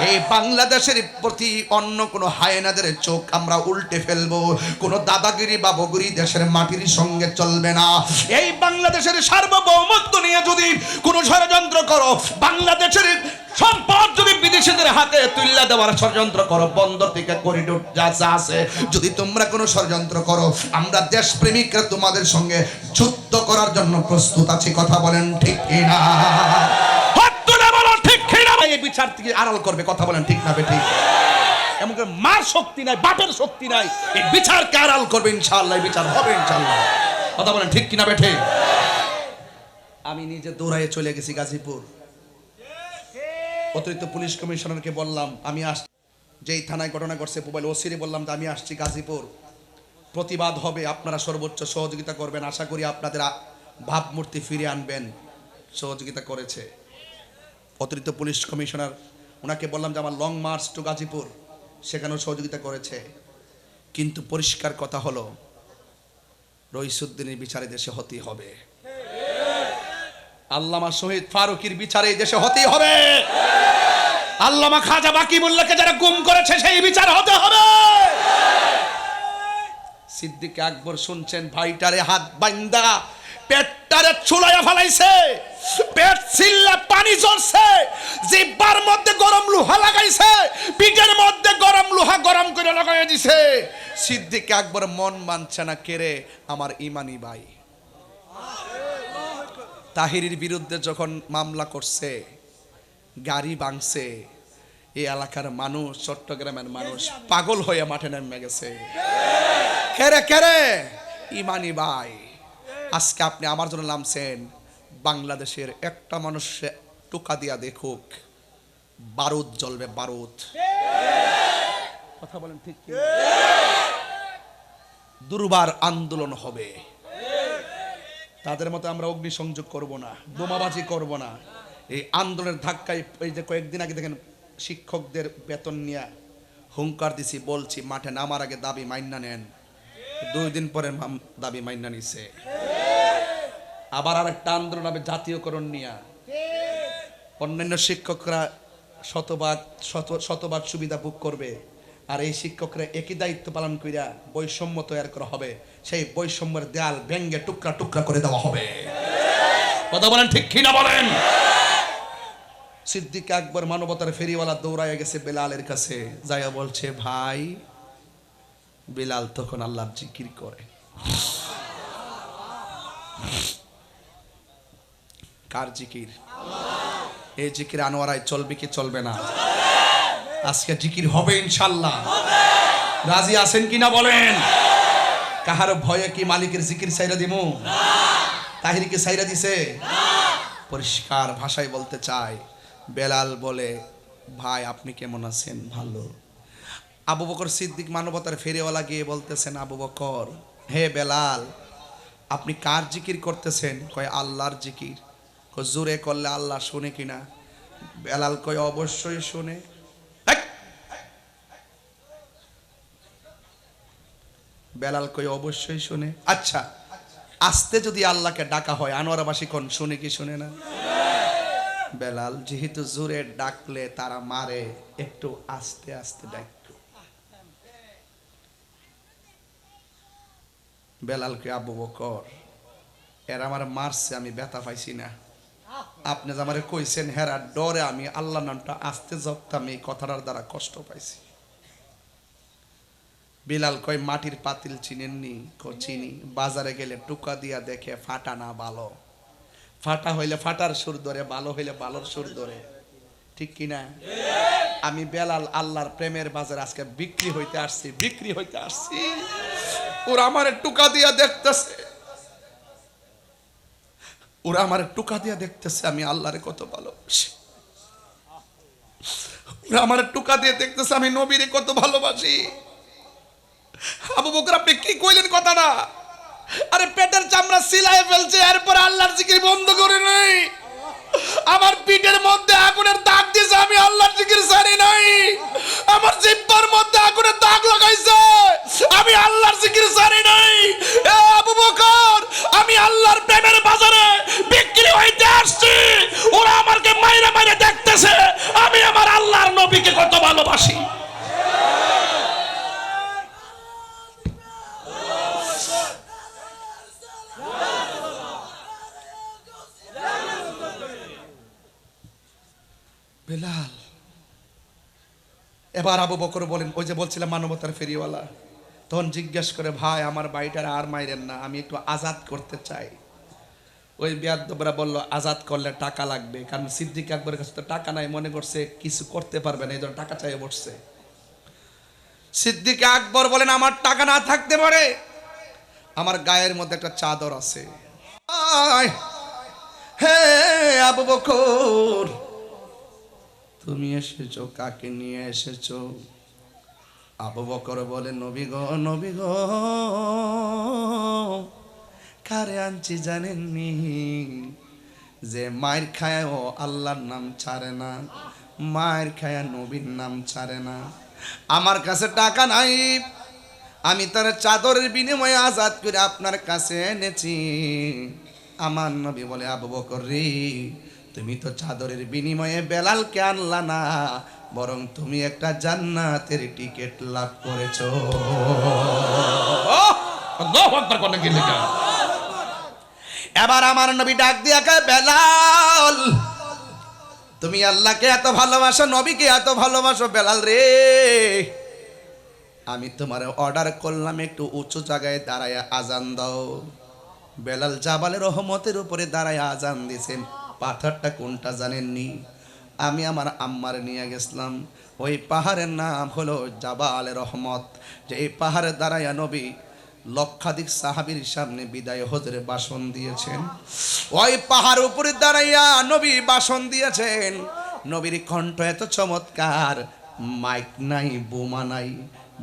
এই বাংলাদেশের প্রতি অন্য কোনো হায়নাদের চোখ আমরা উল্টে ফেলবো। কোনো দাদাগিরি বাবুগিরি দেশের মাটির সঙ্গে চলবে না। এই বাংলাদেশের সার্বভৌমত্ব নিয়ে যদি কোনো ষড়যন্ত্র করো, বাংলাদেশের সম্পদ যদি বিদেশিদের হাতে তুলে দেওয়ার ষড়যন্ত্র করো, বন্দর থেকে করিডোর যা যা আছে, যদি তোমরা কোনো ষড়যন্ত্র করো, আমরা দেশপ্রেমিকরা তোমাদের সঙ্গে যুদ্ধ করার জন্য প্রস্তুত আছি। কথা বলেন ঠিক কিনা? এই বিচার থেকে আড়াল করবে। কথা বলেন ঠিক না বেঠিক? এমন করে মার শক্তি নাই, বাপের শক্তি নাই, এই বিচারকে আড়াল করবে ইনশাআল্লাহ, এই বিচার হবে ইনশাআল্লাহ। কথা বলেন ঠিক কিনা বেঠিক? আমি নিজে দৌড়াইয়ে চলে গেছি গাজীপুর। অতিরিক্ত পুলিশ কমিশনারকে বললাম আমি আসছি, যেই থানায় ঘটনা ঘটছে মোবাইল ওসিরে বললাম যে আমি আসছি গাজীপুর। প্রতিবাদ হবে, আপনারা সর্বোচ্চ সহযোগিতা করবেন। আশা করি আপনাদের ভাবমূর্তি ফিরে আনবেন। সহযোগিতা করেছে অতিরিক্ত পুলিশ কমিশনার, ওনাকে বললাম যে আমার লং মার্চ টু গাজীপুর, সেখানেও সহযোগিতা করেছে। কিন্তু পরিষ্কার কথা হলো রইসুদ্দিনের বিচারে দেশে হতেই হবে, আল্লামা শহীদ ফারুকীর বিচারে দেশে হতেই হবে, আল্লামা খাজা বাকিবুল্লাহকে যারা গুম করেছে সেই বিচার হতে হবে। সিদ্দিক আকবর শুনছেন ভাইটারে হাত বাইন্দা পেটটারে চুলাইয়া ফেলাইছে, পেট ছিল্লা পানি ঝরছে, জিহ্বার মধ্যে গরম লোহা লাগাইছে, পিঠের মধ্যে গরম লোহা গরম করে লাগাইয়া দিছে। সিদ্দিক আকবর মন মানছে না, কেরে আমার ইমানি ভাই। তাহিরির বিরুদ্ধে যখন মামলা করছে, গাড়ি ভাঙছে, এই এলাকার মানুষ, চট্টগ্রামের মানুষ পাগল হয়ে মাঠে নেমে গেছে। কেরে কেরে ইমানি ভাই, আজকে আপনি আমার জন্য নামছেন, বাংলাদেশের একটা মানুষ টোকা দিয়া দেখুক, বারুদ জ্বলবে, বারুদ। কথা বলেন ঠিক কি? দুর্বার আন্দোলন হবে। তাদের মতো আমরা অগ্নিসংযোগ করব না, বোমাবাজি করব না। এই আন্দোলনের ধাক্কায় এই যে কয়েকদিন আগে দেখেন শিক্ষকদের বেতন নিয়ে হুঙ্কার দিছি, বলছি মাঠে নামার আগে দাবি মাইন্না নেন। 2 দিন পরে দাবি মাইন্না নিছে। আবার আরেকটা আন্দোলন হবে জাতীয়করণ নিয়ে। অন্যান্য শিক্ষকরা শতভাগ সুবিধা ভোগ করবে, আর এই শিক্ষকরা একই দায়িত্ব পালন করিয়া বৈষম্য তৈরি করা হবে। সেই বৈষম্যের দেয়াল ভেঙ্গে টুকরা টুকরা করে দেওয়া হবে। কথা বলেন ঠিক কি না বলেন? সিদ্দিক আকবর মানবতার ফেরিওয়ালা দৌড়াইয়া গেছে বেলালের কাছে, যাইয়া বলছে ভাই। বেলাল তখন আল্লাহর জিকির করে। কার জিকির? এই জিকির আনোয়ারায় চলবে কি চলবে না? আজকে জিকির হবে ইনশাআল্লাহ। রাজি আছেন কিনা বলেন? কাহার ভয়ে কি মালিকের জিকির সাইরা দিমু? তাহিরকে সাইরা দিছে? পরিষ্কার ভাষায় বলতে চাই, বেলাল বলে ভাই আপনি কেমন আছেন? ভালো। আবু বকর সিদ্দিক মানবতার ফেরিওয়ালা গিয়ে বলতেছেন, আবু বকর, হে বেলাল আপনি কার জিকির করতেছেন? কয় আল্লাহর জিকির। কয় জোরে করলে আল্লাহ শুনে কিনা? বেলাল কয় অবশ্যই শুনে। বেলাল কয় অবশ্যই শুনে। আচ্ছা আস্তে যদি আল্লাহকে ডাকা হয় আনোয়ারাবাসী কোন শুনে কি শুনে না? বেলাল যেহেতু জোরে ডাকলে তারা মারে, একটু আস্তে আস্তে ডাক। বেলালকে আবু বকর এরা আমার মারছে, আমি ব্যথা পাইছি না। আপনি যে আমারে কইছেন হেরা ডরে আমি আল্লাহ নামটা আস্তে জপতাম, এই কথাটার দ্বারা কষ্ট পাইছি। বিলাল কয় মাটির পাতিল চিনেননি? চিনি। বাজারে গেলে টুকা দিয়া দেখে ফাটা না ভালো, ফাটা হইলে ফাটার সুর ধরে, ভালো হইলে ভালোর সুর ধরে, ঠিক কিনা? আমি বেলাল আল্লাহর প্রেমের বাজারে আজকে বিক্রি হইতে আসছি, বিক্রি হইতে আসছি। ওরা আমার টুকা দিয়া দেখতেছে, ওরা আমার টুকা দিয়া দেখতেছে আমি আল্লাহরে কত ভালোবাসি। ওরা আমার টুকা দিয়ে দেখতেছে আমি নবীরে কত ভালোবাসি। আবু বকর আপনি কি কইলেন কথাটা? আরে পেটের চামড়া সিলাই ফেলছে, এরপর আল্লাহর জিকির বন্ধ করে নাই। আমার পিঠের মধ্যে আগুনের দাগ দিয়েছে, আমি আল্লাহর জিকির ছাড়ি নাই। আমার জিহ্বার মধ্যে আগুনের দাগ লাগাইছে, আমি আল্লাহর জিকির ছাড়ি নাই। এ আবু বকর আমি আল্লাহর প্রেমের বাজারে বিক্রি হইতে আসছি, ওরা আমাকে মাইরে মাইরে দেখতেছে আমি আমার আল্লাহর নবীকে কত ভালোবাসি। বেলাল এবার আবু বকর বলেন, ওই যে বলছিলাম মানবতার ফেরিওয়ালা, তখন জিজ্ঞেস করে ভাই আমার বাড়িটার আর মাইরেন না, আমি একটু আজাদ করতে চাই। ওই বেয়াদবরা বলল আজাদ করলে টাকা লাগবে, কারণ সিদ্দিক আকবরের কাছে তো টাকা নাই, মনে করছে কিছু করতে পারবে না, এই জন্য টাকা চাইয়ে বসছে। সিদ্দিক আকবর বলেন আমার টাকা না থাকতে পারে, আমার গায়ের মধ্যে একটা চাদর আছে। হে আবু বকর তুমি এসেছো, কাকে নিয়ে এসেছো? আবু বকর বলে, নবী গো, নবী গো, কারে আনছি জানেননি? যে মায়ের খায় ও আল্লাহর নাম ছাড়ে না, মায়ের খায় নবীর নাম ছাড়ে না। আমার কাছে টাকা নাই, আমি তার চাদরের বিনিময়ে আজাদ করে আপনার কাছে এনেছি। আমার নবী বলে, আবু বকর রে, তুমি তো চাদরের বিনিময়ে বেলালকে আনলা না, বরং তুমি একটা জান্নাতের টিকিট লাভ করেছো। আল্লাহু আকবার কোন কি লেখা। এবার আমার নবী ডাক দিয়া কয়, বেলাল, তুমি আল্লাহকে এত ভালোবাসো, নবীকে এত ভালোবাসো, বেলাল রে, আমি তোমার অর্ডার করলাম একটু উঁচু জায়গায় দাঁড়ায় আজান দাও। বেলাল জাবালে রহমতের উপরে দাঁড়ায় আজান দিছে। পাথরটা কোনটা জানেননি? আমি আমার আম্মার নিয়ে গেছিলাম, ওই পাহাড়ের নাম হলো জাবালে রহমত। যে এই পাহাড়ে দাঁড়ায় নবী লক্ষাধিক সাহাবীর সামনে বিদায় হজরে ভাষণ দিয়েছেন। ওই পাহাড় উপরে দাঁড়াইয়া নবী ভাষণ দিয়েছেন। নবীর কণ্ঠ এত চমৎকার, মাইক নাই, বোমা নাই,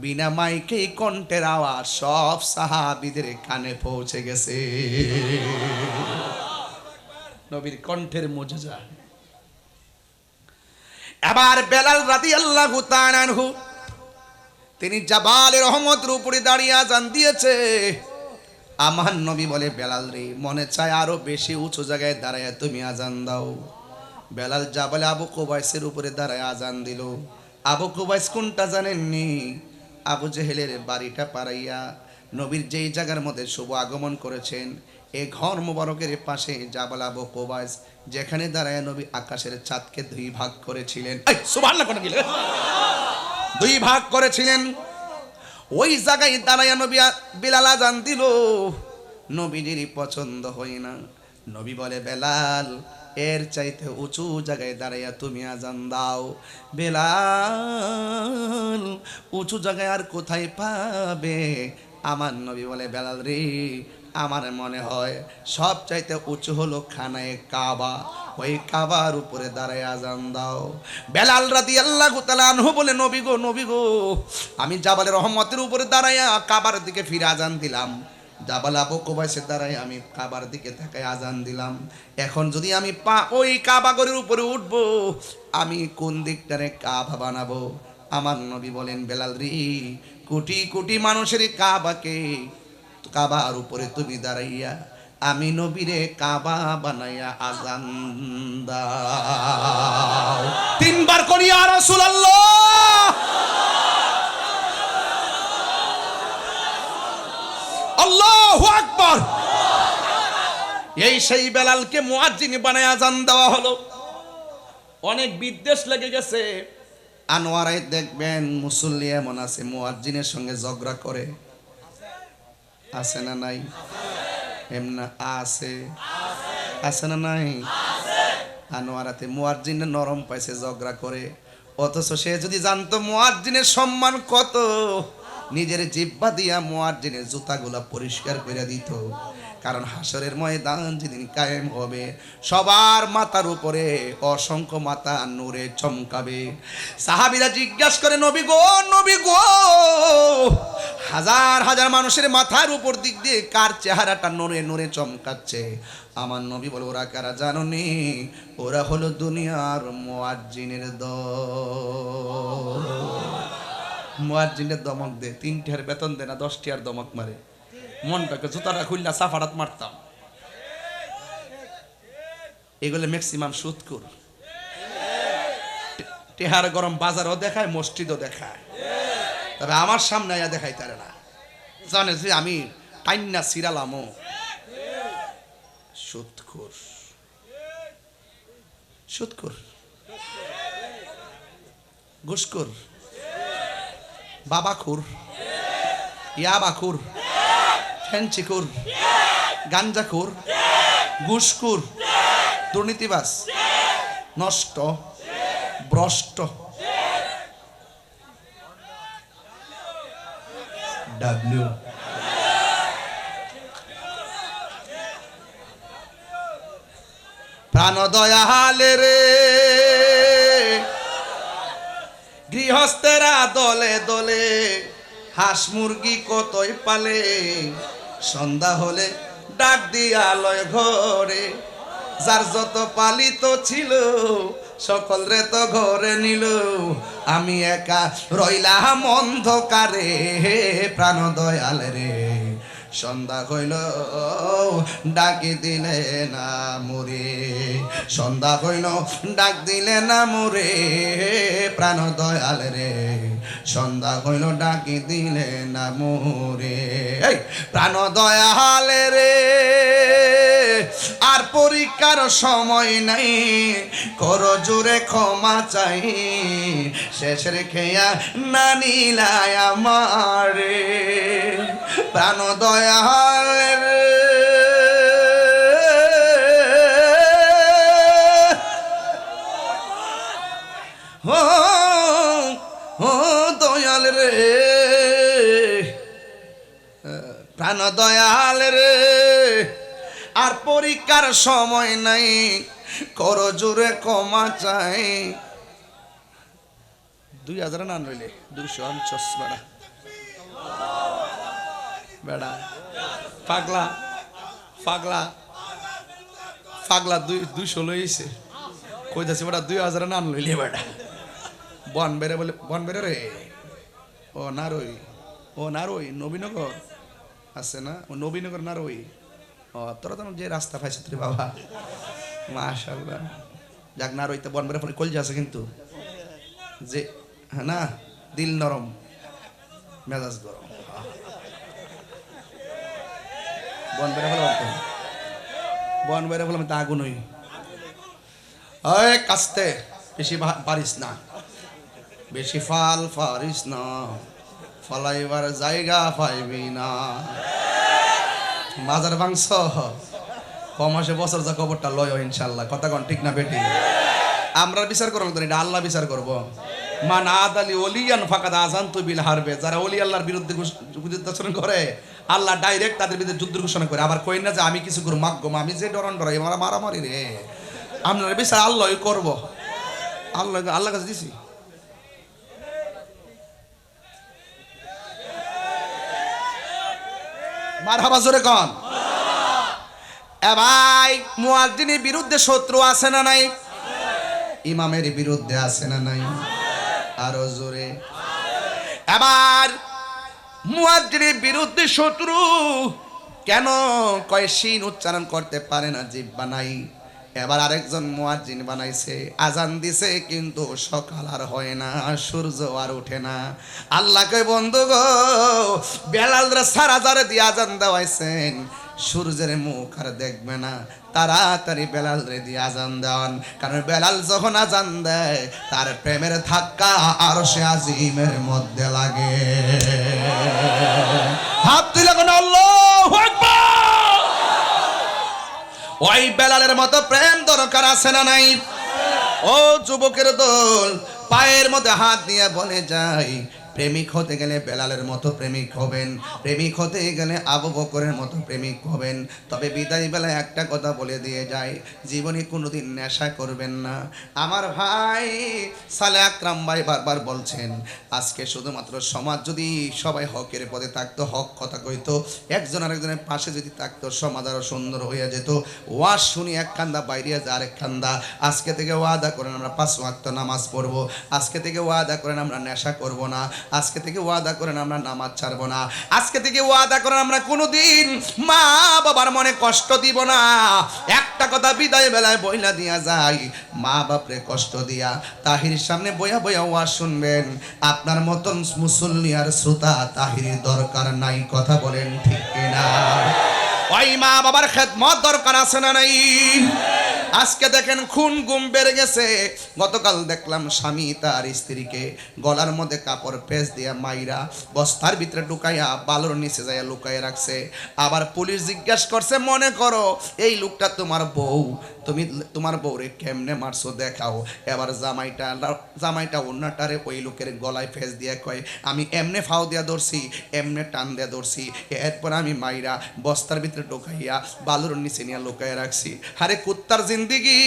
বিনা মাইকেই কণ্ঠের আওয়াজ সব সাহাবীদের কানে পৌঁছে গেছে। নবীর কণ্ঠের মুজিজা। এবার বেলাল রাদিয়াল্লাহু তাআলা আনহু তিনি জাবালে রহমতের উপরে দাঁড়িয়ে আজান দিয়েছে। আমার নবী বলে, বেলাল রে, মনে চায় আরো বেশি উঁচু জায়গায় দাঁড়ায় তুমি আজান দাও। বেলাল জাবালে আবু কুবাইসের উপরে দাঁড়ায় আজান দিল। আবু কুবাইস কোনটা জানেননি? আবু জেহেলের বাড়িটা পাড়াইয়া নবীর যেই জায়গার মধ্যে শুভ আগমন করেছেন, এই ঘর মুবারকের পাশে জাবাল আবু কুবাইস, যেখানে দাঁড়ায় নবী আকাশের চাঁদকে দুই ভাগ করেছিলেন। সুবহানাল্লাহ কোন কি লেখা। দুই ভাগ করেছিলেন। ওই জায়গায় দাঁড়াইয়া নবী বেলাল আজান দিল। নবীজির পছন্দ হয় না। নবী বলে, বেলাল, এর চাইতে উঁচু জায়গায় দাঁড়াইয়া তুমি আজান দাও। বেলাল উঁচু জায়গায় আর কোথায় পাবে? আমার নবী বলে, বেলাল রে, আমার মনে হয় সব চাইতে উঁচু হলো খানায়ে কাবা, ওই কাবার উপরে দাঁড়ায় আজান দাও। বেলাল রাদিয়াল্লাহু তাআলা আনহু বলে, নবী গো, নবী গো, আমি জাবালে রহমতের উপরে দাঁড়াইয়া কাবার দিকে ফিরে আজান দিলাম। জাবাল আবু কুবাইসের দ্বারাই আমি কাবার দিকে তাকায় আজান দিলাম। এখন যদি আমি ওই কাবা ঘরের উপরে উঠব, আমি কোন দিকটারে কাবা বানাবো? আমার নবী বলেন, বেলাল রে, কোটি কোটি মানুষের কাবাকে, কাবার উপরে তুমি দাঁড়াইয়া আমি নবীরে কাবা বানাইয়া আজান দাও। তিনবার করি ইয়া রাসূলুল্লাহ। আল্লাহু আকবার। এই সেই বেলালকে মুয়াজ্জিন বানায় আজান দেওয়া হলো। অনেক বিদ্বেষ লেগে গেছে। আনোয়ারায় দেখবেন মুসল্লি এমন আছে মুয়াজ্জিনের সঙ্গে ঝগড়া করে, আছে না নাই? এমনা আছে, আছে না নাই? আনোয়ারাতে মুয়াজ্জিন নরম পাইছে, ঝগড়া করে। অথচ সে যদি জানতো মুয়াজ্জিনের সম্মান কত, নিজের জিহ্বা দিয়া মুয়াজ্জিনের জুতাগুলা পরিষ্কার করে দিত। কারণ হাসরের ময়দান যেদিন কায়েম হবে, সবার মাথার উপরে অসংখ্য মাথা নূরে চমকাবে। সাহাবীরা জিজ্ঞাসা করে, নবী গো, নবী গো, হাজার হাজার মানুষের মাথার উপর দিক দিয়ে কার চেহারাটা নূরে নূরে চমকাচ্ছে? আমার নবী বলে, ওরা কারা জানোনি? ওরা হলো দুনিয়ার মুয়াজ্জিনের দল। মুয়াজ্জিনের দমক দে, 3 টাকার বেতন দে না, 10 টাকার দমক মারে। মনটাকে জুতাটা খুললা সাফারাত মারতাম। এগুলো ম্যাক্সিমাম সুদখোর। টেহার গরম বাজারও দেখায়, মসজিদও দেখায়, তবে আমার সামনে আয়া দেখাই তারে না। জানে যে আমি টাইন্না সিরালামও। সুদখোর, সুদখোর, ঘুষখোর, বাবাখোর, ইয়াবাখোর, ফেঞ্চিখোর, গাঞ্জাখোর, ঘুষখোর, দুর্নীতিবাজ, নষ্ট, ভ্রষ্ট, ডাব্লিউ। প্রাণ দয়ালে রে, গৃহ গৃহস্থেরা দলে দলে হাঁস মুরগি কতই পালে, সন্ধ্যা হলে ডাক দিয়া লয় ঘরে, যার যত পালিত ছিল সকল রে তো ঘরে নিল, আমি একা রইলাম অন্ধকারে প্রাণ দয়াল রে, সন্ধ্যা হইল ডাকি দিলে না মোরে, সন্ধ্যা হইল ডাক দিলে না মোরে প্রাণ দয়াল রে, সন্ধ্যা হইল ডাকি দিলে না মোরে প্রাণ দয়াল রে, আর পরীক্ষার সময় নাই, কর জোরে ক্ষমা চাই, শেষের খেয়া না নিলায় আমারে প্রাণ দয়াল রে, ও দয়াল রে, প্রাণ দয়াল রে, আর পরীক্ষার সময় নাই, কর জোরে ক্ষমা চাই। 2000 না রইলে 250 বেড়া বেড়া পাগলা পাগলা পাগলা 200 লইছে, কই যাচ্ছে বেড়া 2000 না লইলে বেড়া বন বেড়ে বলে, বন বেড়ে রে, ও নারই, ও নারই নবীনগর আছে না, ও নবীনগর নারই, ও তোরা তো যে রাস্তা পাইছে রে বাবা, মাশাআল্লাহ, যাক না রইতে বন বেড়ে পরে কলজা আছে কিন্তু, যে হ্যাঁ না, দিল নরম মেজাজ গরম, বন বেড়ে বলে, বন বেড়ে বলে আমি তা আগুন হই, ওই কাস্তে বেশি পারিস না, বেশি ফাল পারিস না, ফলাইবার জায়গা পাইবি না, মাজার মাংস কমাসে বছর যা খবরটা লয় ইনশাল্লাহ, কথা কন ঠিক না বেটি? আমরা বিচার করবো তো, এটা আল্লাহ বিচার করবো। মান আদালি ওলিয়ান ফাকাদ আযানতু বিল হারবে, যারা ওলি আল্লাহর বিরুদ্ধে যুদ্ধাচরণ করে আল্লাহ ডাইরেক্ট তাদের বিরুদ্ধে যুদ্ধ ঘোষণা করে, আবার কই না যে আমি কিছু করব মাগ্য, আমি যে ডরান ডরাই মারা মারামারি রে, আপনার বিচার আল্লাহই করব, আল্লাহ আল্লাহ কাছে দিছি। মারহাবা জোরে কোন? এ ভাই, মুয়াজ্জিনের বিরুদ্ধে শত্রু আছে না নাই? ইমামের বিরুদ্ধে আছে না নাই? আরো জোরে। এবার মুয়াজ্জিনের বিরুদ্ধে শত্রু কেন? কয় শিন উচ্চারণ করতে পারে না, জিহ্বা নাই। এবার আরেকজন মুয়াজ্জিন বানাইছে, আজান দিছে কিন্তু সকাল আর হয় না, সূর্য আর ওঠে না। আল্লাহকে বন্ধু গো, বেলালরা সারা জারে দিয়ে আজান দেওয়াইছেন, সূর্যের মুখ আর দেখবে না, তাড়াতাড়ি বেলাল রে দিয়ে আজান দেওয়ান, কারণ বেলাল যখন আজান দেয় তার প্রেমের ধাক্কা আরশে আজিমের মধ্যে লাগে। হাত তুলে কোন আল্লাহু আকবার। ওই বেলালের মতো প্রেম দরকার আছে না নাই? ও যুবকের দল, পায়ের মধ্যে হাত দিয়ে বলে যায়, প্রেমিক হতে গেলে বেলালের মতো প্রেমিক হবেন, প্রেমিক হতে গেলে আবু বকরের মতো প্রেমিক হবেন। তবে বিদায় বেলায় একটা কথা বলে দিয়ে যায়, জীবনে কোনোদিন নেশা করবেন না। আমার ভাই সালে আকরাম ভাই বারবার বলছেন, আজকে শুধুমাত্র সমাজ যদি সবাই হকের পদে থাকতো, হক কথা কইতো, একজন আরেকজনের পাশে যদি থাকতো, সমাজ আরো সুন্দর হয়ে যেত। ওয়াজ শুনি এক কান্দা, বাইরে যা আরেক কান্দা। আজকে থেকে ওয়াদা করেন আমরা 5 ওয়াক্ত নামাজ পড়বো, আজকে থেকে ওয়াদা করেন আমরা নেশা করব না, আজকে থেকে ওয়াদা করেন আমরা নামাজ ছাড়বো না, আজকে থেকে ওয়াদা করেন আমরা কোনোদিন মা বাবার মনে কষ্ট দিব না। একটা কথা বিদায় বেলায় বইলা দিয়া যায়, মা বাপরে কষ্ট দিয়া তাহির সামনে বইয়া বইয়া ওয়াজ শুনবেন। আপনার মতন মুসল্লি আর শ্রোতা তাহির দরকার নাই, কথা বলেন ঠিক কিনা? ওই মা বাবার খেদমত দরকার আছে না নাই? আজকে দেখেন খুন গুম বেড়ে গেছে। গতকাল দেখলাম স্বামী তার স্ত্রীকে গলার মধ্যে কাপড় পেঁচ দিয়া মাইরা বস্তার ভিতরে ঢুকাইয়া বালুর নিচে যাইয়া লুকাইয়া রাখছে। আবার পুলিশ জিজ্ঞাসা করছে, মনে করো এই লোকটা তোমার বউ, তুমি তোমার বউরে কেমনে মারছো দেখাও। এবার জামাইটা অন্যটারে ওই লোকের গলায় ফেস দিয়ে কয়, আমি এমনে ফাও দিয়া ধরছি, এমনে টান দিয়া ধরছি, এরপর আমি মাইরা বস্তার ভিতরে ঢোকাইয়া বালুর নিচে নিয়ে লুকাইয়া রাখছি। আরে কুত্তার জিন্দিগি,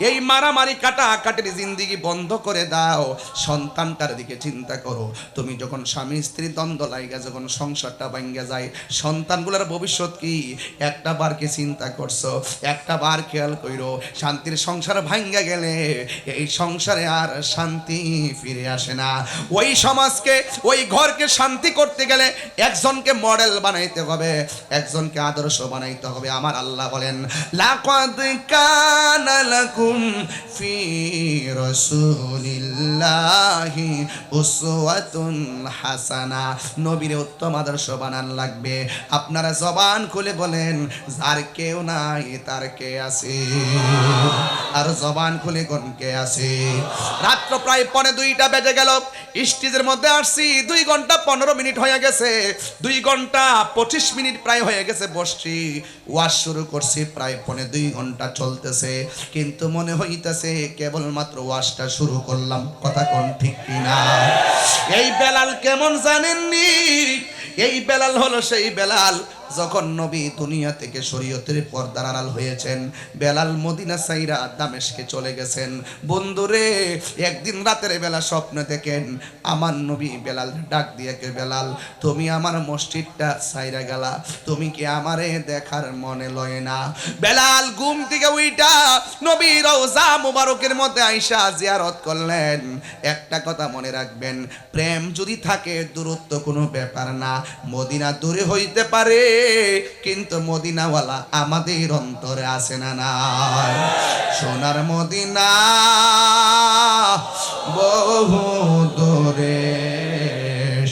এই মারামারি কাটাকাটির জিন্দিগি বন্ধ করে দাও, সন্তানটার দিকে চিন্তা করো। তুমি যখন স্বামী স্ত্রী দ্বন্দ্ব লাইগা যখন সংসারটা ভাঙ্গা যায়, সন্তানগুলোর ভবিষ্যৎ কি একটা বার কি চিন্তা করছো? একটা বার খেয়াল কইরো, শান্তির সংসার ভাঙ্গা গেলে এই সংসারে আর শান্তি ফিরে আসে না। ওই সমাজকে ওই ঘরকে শান্তি করতে গেলে একজনকে মডেল বানাইতে হবে, একজনকে আদর্শ বানাইতে হবে। আমার আল্লাহ বলেন, লাকাদ কানা লাকুম ফি রাসূলিল্লাহি উসওয়াতুন হাসানা। নবীর উত্তম আদর্শ বানান লাগবে। আপনারা জবান খুলে বলেন, যার কেউ নাই তার কে আছে? আর জবান খুলে কোন কে আছে? রাত্র প্রায় 1:45 বেজে গেল, স্টেজের মধ্যে আসছি 2 ঘন্টা 15 মিনিট হয়ে গেছে, 2 ঘন্টা 25 মিনিট প্রায় হয়ে গেছে বসছি। ওয়াজ শুরু করছি, প্রায় 2 ঘন্টা চলতেছে, কিন্তু মনে হইতেছে কেবলমাত্র ওয়াজটা শুরু করলাম। কথা কোন ঠিক কিনা? এই বেলাল কেমন জানেননি? এই বেলাল হলো সেই বেলাল যখন নবী দুনিয়া থেকে শরীয়তের পর্দার আড়াল হয়েছেন। বেলাল মদিনা সাইরা দামেস্কে চলে গেছেন। বন্ধুরে, একদিন রাতের বেলা স্বপ্নে দেখেন আমার নবী বেলাল ডাক দিয়ে, কে বেলাল, তুমি আমার মসজিদটা সাইরা গেলা, তুমি কি আমারে দেখার মনে লয় না? বেলাল ঘুম থেকে উইটা নবীর রওজা মুবারকের মধ্যে আয়েশা জিয়ারত করলেন। একটা কথা মনে রাখবেন, প্রেম যদি থাকে দূরত্ব কোনো ব্যাপার না। মদিনা দূরে হইতে পারে, কিন্তু মদিনাওয়ালা আমাদের অন্তরে আছে না নাই? সোনার মদিনা বহু দূরে,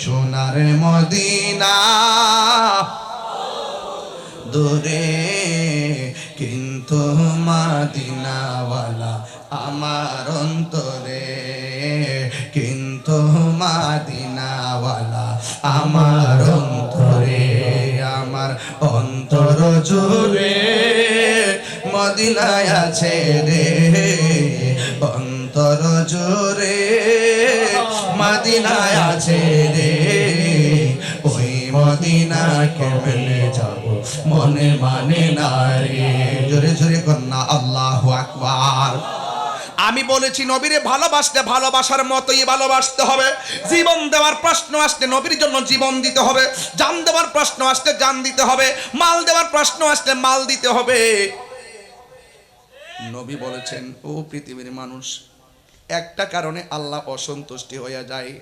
সোনার মদিনা দূরে, কিন্তু মদিনাওয়ালা আমার অন্তরে, কিন্তু মদিনাওয়ালা আমার অন্তরে। আমার অন্তর জুড়ে মদিনায় আছে রে, অন্তর জুড়ে মদিনায় আছে রে। ওই মদিনা কেমনে যাব মনে মানে না রে। জোরে জোরে কন্যা আল্লাহু আকবার। আমি বলেছি নবীরে ভালোবাসতে ভালোবাসার মতোই ভালোবাসতে হবে। জীবন দেওয়ার প্রশ্ন আসলে নবীর জন্য জীবন দিতে হবে, জান দেওয়ার প্রশ্ন আসলে জান দিতে হবে, মাল দেওয়ার প্রশ্ন আসলে মাল দিতে হবে। নবী বলেছেন, ও পৃথিবীর মানুষ, একটা কারণে আল্লাহ অসন্তুষ্টি হয়ে যায়,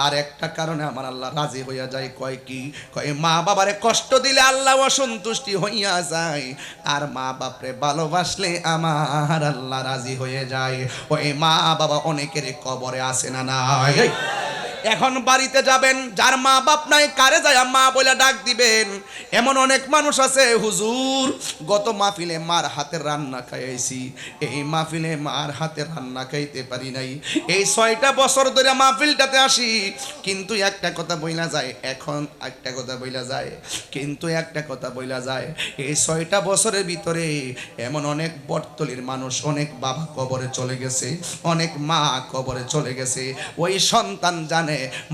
আর একটা কারণে আমার আল্লাহ রাজি হইয়া যায়। কয় কি? কয় মা বাবারে কষ্ট দিলে আল্লাহ অসন্তুষ্টি হইয়া যায়, আর মা বাপরে ভালোবাসলে আমার আল্লাহ রাজি হয়ে যায়। ওই মা বাবা অনেকের কবরে আসে না নাই? এখন বাড়িতে যাবেন, যার মা বাপ নাই, কারে যায় মা বলে ডাক দিবেন। এমন অনেক মানুষ আছে, হুজুর গত মাহফিলে মার হাতের রান্না খাইছি, এই মাহফিলে মার হাতের রান্না খাইতে পারি নাই। এই 6টা বছর ধরে মাহফিলটাতে আসি, কিন্তু একটা কথা বইলা যায়, এখন একটা কথা বইলা যায়, কিন্তু একটা কথা বইলা যায়, এই 6টা বছরের ভিতরে এমন অনেক বটতলির মানুষ, অনেক বাবা কবরে চলে গেছে, অনেক মা কবরে চলে গেছে। ওই সন্তান জানে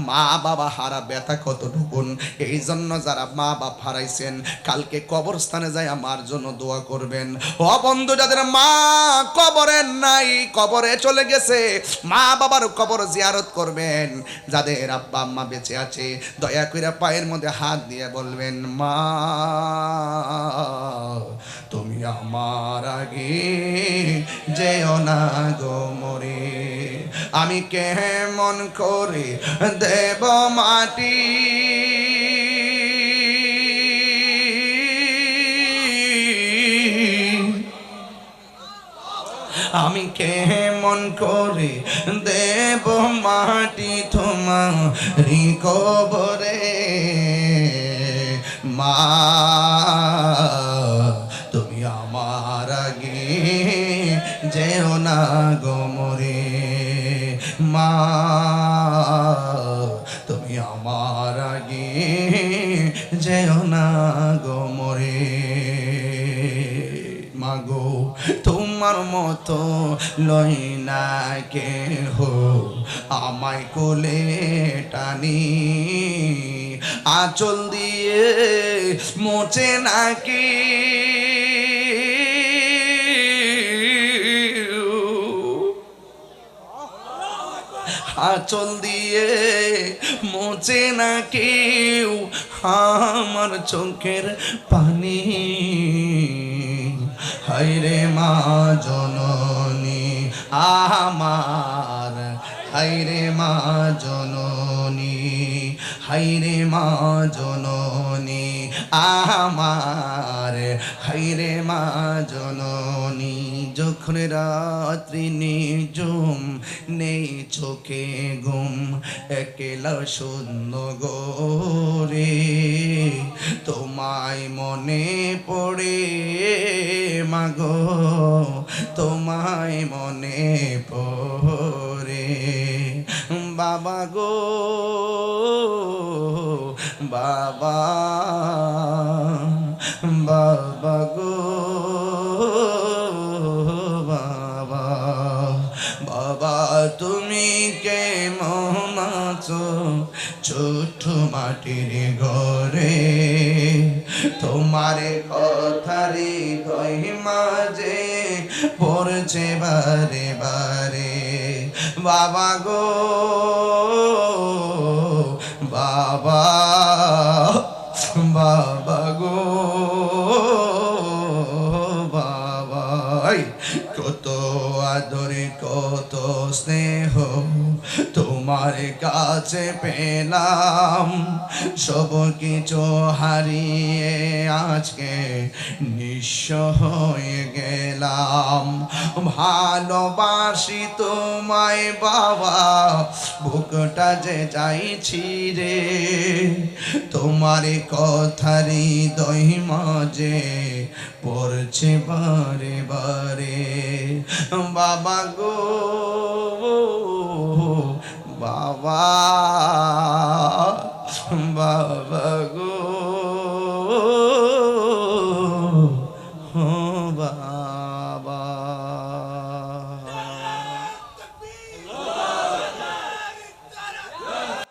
মা বাবা হারা ব্যথা কতটুকুন। এই জন্য যারা মা বাপ হারাইছেন, কালকে কবরস্থানে যায় আমার জন্য দোয়া করবেন। ও বন্ধু, যাদের মা কবরে নাই, কবরে চলে গেছে, মা বাবার কবর জিয়ারত করবেন। যাদের আব্বা আম্মা বেঁচে আছে, দয়া করে পায়ের মধ্যে হাত দিয়ে বলবেন, মা তুমি আমার আগে যেও না গো মরে, আমি কেমন করে দেব মাটি, আমি কেমন করে দেব মাটি তোমারি কবরে। মা তুমি আমার আগে যেও না গো মরে, মা তুমি আমার আগে যেও না গো মরে। মাগো তুমি তোমার মতো লই না কেহ আমায় কোলে টানি আঁচল দিয়ে মোচে নাকি আঁচল দিয়ে মোচে না কেউ আমার চোখের পানি হায়রে মা জননী আমার হায়রে মা জননী হায়রে মা জননী আমার হায়রে মা জননী যখন রাত্রি নিঝুম নেই চোখে ঘুম একলা শূন্য গোরে তোমায় মনে পড়ে মাগো তোমায় মনে পড়ে বাবা গো বাবা বাবা গো বাবা বাবা তুমি কেমন আছো ছোট মাটির ঘরে তোমার কথারি কই মাঝে পড়ছে বারে বারে বাবা গো বাবা বাবা গো বাবা কত আদরে কত স্নেহ তোমার কাছে পেলাম সব কিছু হারিয়ে আজকে নিঃস্ব হয়ে গেলাম ভালোবাসি তোমায় বাবা বুকটা যে চাইছি রে তোমার কথারি দই মাঝে পড়ছে বারে বারে বাবা গো বাবা বাবা গো